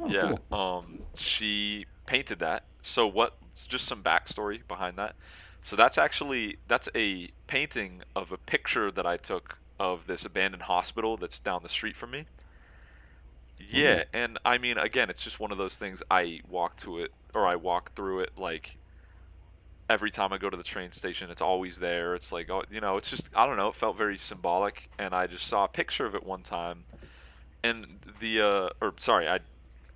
Speaker 1: Oh,
Speaker 2: Yeah.
Speaker 1: cool.
Speaker 2: She painted that. So what? Just some backstory behind that. So that's a painting of a picture that I took of this abandoned hospital that's down the street from me.
Speaker 1: Ooh.
Speaker 2: Yeah, and I mean, again, it's just one of those things. I walk to it, or I walk through it, like every time I go to the train station. It's always there. It's like, oh, it's just, I don't know. It felt very symbolic, and I just saw a picture of it one time, and or sorry,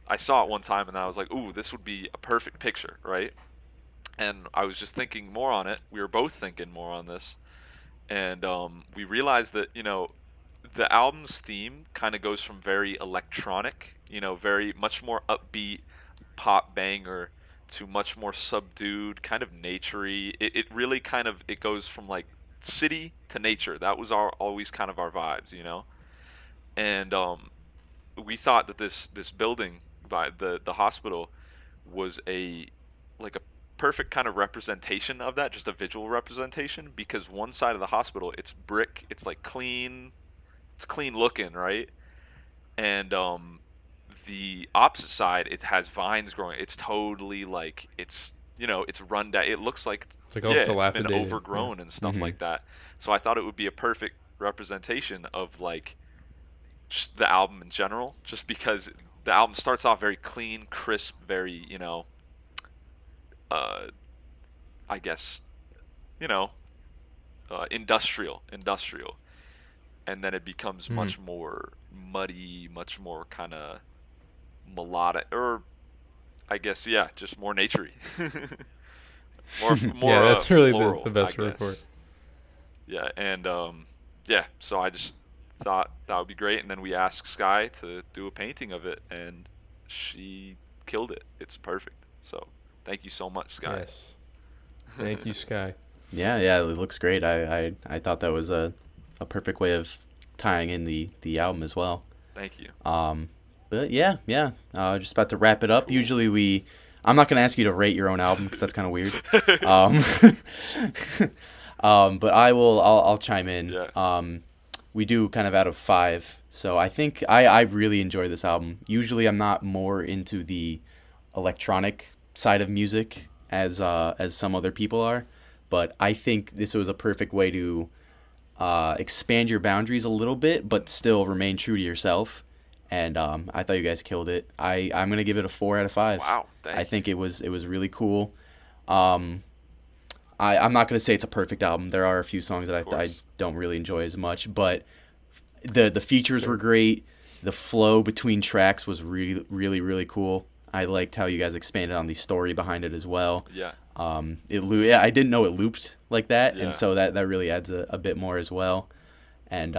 Speaker 2: I saw it one time, and I was like, ooh, this would be a perfect picture, right? And I was just thinking more on it. We were both thinking more on this, and we realized that the album's theme kind of goes from very electronic, very much more upbeat pop banger, to much more subdued, kind of naturey. It really kind of, it goes from like city to nature. That was always kind of our vibes. And we thought that this building by the hospital was a perfect kind of representation of that, just a visual representation, because one side of the hospital, it's brick, it's like clean, it's clean looking, right? And the opposite side, it has vines growing. It's totally like, it's run down. It looks like,
Speaker 3: It's like all
Speaker 2: yeah, it's been
Speaker 3: dilapidated.
Speaker 2: overgrown and stuff
Speaker 1: Mhm.
Speaker 2: like that. So I thought it would be a perfect representation of like just the album in general, just because the album starts off very clean, crisp, very, uh, I guess, you know, industrial, and then it becomes
Speaker 3: Yeah.
Speaker 2: much more muddy, much more kind of melodic, or I guess, yeah, just more naturey, more
Speaker 3: Yeah, that's really
Speaker 2: floral,
Speaker 3: the best
Speaker 2: I
Speaker 3: word for
Speaker 2: guess.
Speaker 3: it.
Speaker 2: Yeah, and yeah, so I just thought that would be great, and then we asked Sky to do a painting of it, and she killed it. It's perfect. So thank you so much, Sky.
Speaker 3: Yes. Thank you, Sky.
Speaker 1: Yeah, it looks great. I thought that was a perfect way of tying in the album as well.
Speaker 2: Thank you.
Speaker 1: But yeah. Just about to wrap it up.
Speaker 2: Cool.
Speaker 1: Usually I'm not gonna ask you to rate your own album because that's kind of weird. Um, but I'll chime in.
Speaker 2: Yeah.
Speaker 1: We do kind of out of 5. So I think I really enjoy this album. Usually I'm not more into the electronic side of music as some other people are, but I think this was a perfect way to expand your boundaries a little bit, but still remain true to yourself. And I thought you guys killed it. I'm gonna give it a 4 out of 5.
Speaker 2: Wow.
Speaker 1: I
Speaker 2: Thank
Speaker 1: think it was really cool. I'm not gonna say it's a perfect album. There are a few songs that
Speaker 2: Of
Speaker 1: I
Speaker 2: course.
Speaker 1: don't really enjoy as much, but the features were
Speaker 3: Sure.
Speaker 1: great. The flow between tracks was really cool. I liked how you guys expanded on the story behind it as well.
Speaker 2: Yeah.
Speaker 1: Yeah, I didn't know it looped like that,
Speaker 2: Yeah.
Speaker 1: and so that really adds a bit more as well. And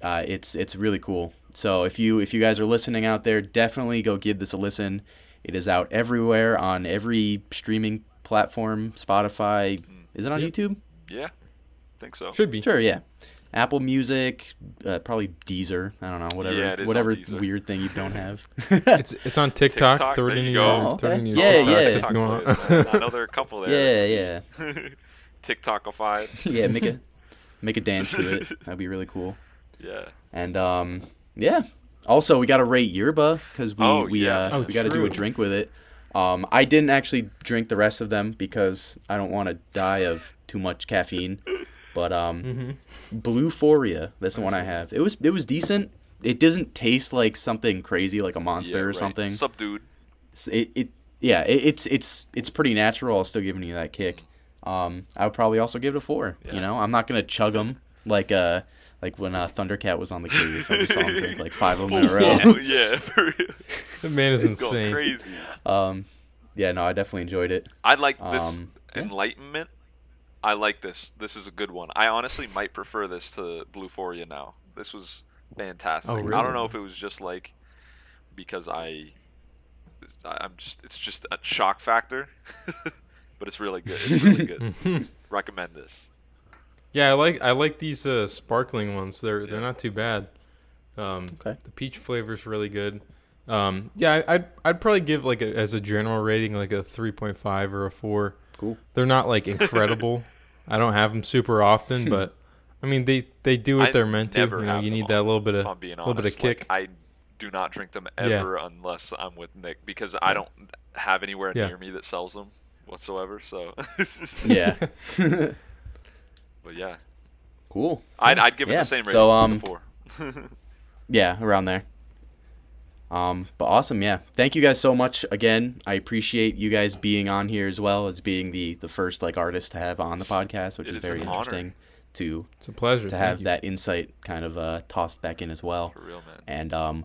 Speaker 1: it's really cool. So if you guys are listening out there, definitely go give this a listen. It is out everywhere on every streaming platform. Spotify. Is it on
Speaker 3: Yep.
Speaker 1: YouTube?
Speaker 2: Yeah. Think so.
Speaker 3: Should be.
Speaker 1: Sure, yeah. Apple Music, probably Deezer. I don't know,
Speaker 2: Yeah, it is on
Speaker 1: whatever
Speaker 2: Deezer.
Speaker 1: weird thing you don't have.
Speaker 3: It's on TikTok.
Speaker 2: TikTok,
Speaker 3: Throw it
Speaker 2: there
Speaker 3: in
Speaker 2: you
Speaker 3: your
Speaker 2: go.
Speaker 1: Oh,
Speaker 3: throw it in
Speaker 1: okay.
Speaker 3: your
Speaker 1: Yeah,
Speaker 3: TikToks
Speaker 1: yeah.
Speaker 3: if
Speaker 2: TikTok
Speaker 3: you want.
Speaker 2: players, man. I know there are a couple there.
Speaker 1: Yeah.
Speaker 2: TikTokified.
Speaker 1: Yeah, make a dance to it. That'd be really cool.
Speaker 2: Yeah.
Speaker 1: And yeah. Also, we got to rate yerba because
Speaker 2: Oh,
Speaker 1: we
Speaker 2: yeah.
Speaker 3: Oh,
Speaker 1: we got to do a
Speaker 3: true.
Speaker 1: drink with it. I didn't actually drink the rest of them because I don't want to die of too much caffeine. But Bluephoria, that's the one I have. It was decent. It doesn't taste like something crazy like a Monster
Speaker 2: Yeah,
Speaker 1: or
Speaker 2: right.
Speaker 1: something.
Speaker 2: Subdued.
Speaker 1: It's pretty natural. I'll still giving you that kick. I would probably also give it a 4.
Speaker 2: Yeah.
Speaker 1: You know, I'm not gonna chug them like when Thundercat was on the cave. I just saw him drink like 5 of them in a row.
Speaker 2: Yeah, for real.
Speaker 3: The man is
Speaker 2: It's going
Speaker 3: insane.
Speaker 2: crazy.
Speaker 1: Yeah, no, I definitely enjoyed it.
Speaker 2: I like this
Speaker 1: yeah.
Speaker 2: Enlightenment. I like this. This is a good one. I honestly might prefer this to Bluephoria now. This was fantastic.
Speaker 3: Oh,
Speaker 2: I don't
Speaker 3: really?
Speaker 2: know if it was just like because it's just a shock factor, but it's really good. It's really good. Recommend this.
Speaker 3: Yeah, I like these sparkling ones. They're not too bad.
Speaker 1: Okay.
Speaker 3: The peach flavor is really good. Yeah, I'd probably give like as a general rating like a 3.5 or a 4.
Speaker 1: Cool.
Speaker 3: They're not like incredible. I don't have them super often, but I mean they do what
Speaker 2: I
Speaker 3: they're meant to.
Speaker 2: never
Speaker 3: You know,
Speaker 2: have
Speaker 3: you
Speaker 2: them
Speaker 3: need that
Speaker 2: on,
Speaker 3: little bit
Speaker 2: if
Speaker 3: of
Speaker 2: I'm being
Speaker 3: little bit of
Speaker 2: honest. Like,
Speaker 3: kick.
Speaker 2: I do not drink them ever unless I'm with Nick because I don't have anywhere near me that sells them whatsoever. So
Speaker 1: Yeah.
Speaker 2: but yeah,
Speaker 1: Cool.
Speaker 2: I'd give it
Speaker 1: Yeah.
Speaker 2: the same rating
Speaker 1: So,
Speaker 2: before.
Speaker 1: Yeah, around there. But awesome, yeah. Thank you guys so much again. I appreciate you guys being on here as well as being the first like artist to have on the podcast, which
Speaker 2: It
Speaker 1: is
Speaker 2: is
Speaker 1: very
Speaker 2: an honor.
Speaker 1: interesting to
Speaker 3: It's a pleasure
Speaker 1: to have that insight kind of tossed back in as well.
Speaker 2: For real, man.
Speaker 1: And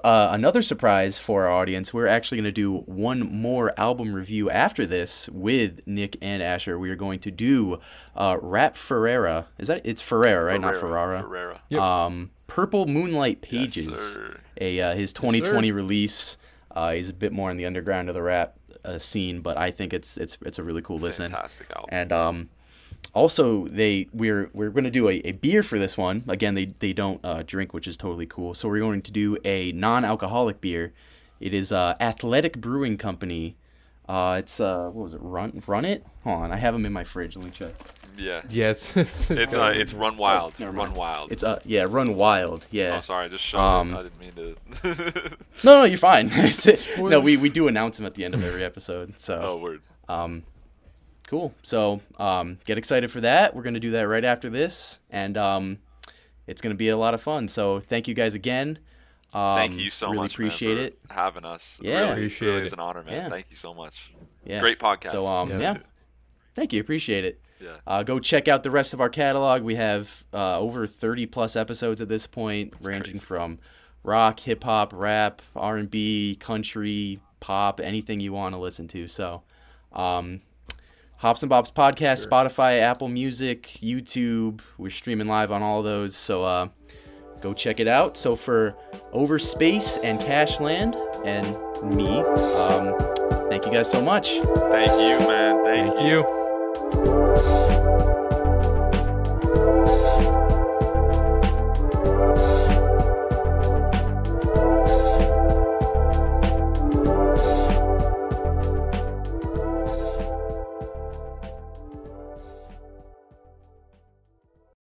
Speaker 1: another surprise for our audience, we're actually going to do one more album review after this with Nick and Asher. We are going to do Rap Ferrera. It's Ferrera, right? Not Ferrara.
Speaker 2: Ferrera.
Speaker 3: Yep.
Speaker 1: Purple Moonlight
Speaker 2: Yes,
Speaker 1: Pages.
Speaker 2: sir.
Speaker 1: His 2020 release. He's a bit more in the underground of the rap scene, but I think it's a really cool listen.
Speaker 2: Fantastic album.
Speaker 1: And also we're going to do a beer for this one. Again, they don't drink, which is totally cool. So we're going to do a non-alcoholic beer. It is Athletic Brewing Company. It's what was it? Run It? Hold on, I have them in my fridge. Let me check.
Speaker 2: Yeah.
Speaker 3: Yeah,
Speaker 2: It's Run Wild.
Speaker 1: never
Speaker 2: Run
Speaker 1: mind.
Speaker 2: Wild.
Speaker 1: It's Run Wild. Yeah.
Speaker 2: Oh, sorry, I just shot it. I didn't mean to.
Speaker 1: No, you're fine. No, we do announce them at the end of every episode. So.
Speaker 2: Oh, word.
Speaker 1: Cool. So get excited for that. We're going to do that right after this. And it's going to be a lot of fun. So thank you guys again.
Speaker 2: Thank you so
Speaker 1: really
Speaker 2: much,
Speaker 1: appreciate
Speaker 2: man,
Speaker 1: it.
Speaker 2: for having us.
Speaker 1: Yeah.
Speaker 2: Really,
Speaker 3: Appreciate
Speaker 2: really
Speaker 3: it.
Speaker 2: is an honor, man.
Speaker 1: Yeah.
Speaker 2: Thank you so much.
Speaker 1: Yeah.
Speaker 2: Great podcast.
Speaker 1: So yeah. Thank you. Appreciate it.
Speaker 2: Yeah.
Speaker 1: Go check out the rest of our catalog. We have over 30 plus episodes at this point, ranging
Speaker 2: crazy.
Speaker 1: from rock, hip hop, rap, R&B, country, pop, anything you want to listen to. So Hops and Bops Podcast, Spotify, Apple Music, YouTube. We're streaming live on all of those. So go check it out. So for Overspace and Cashland and me, thank you guys so much.
Speaker 2: Thank you, man. Thank
Speaker 3: Thank
Speaker 2: you.
Speaker 3: you.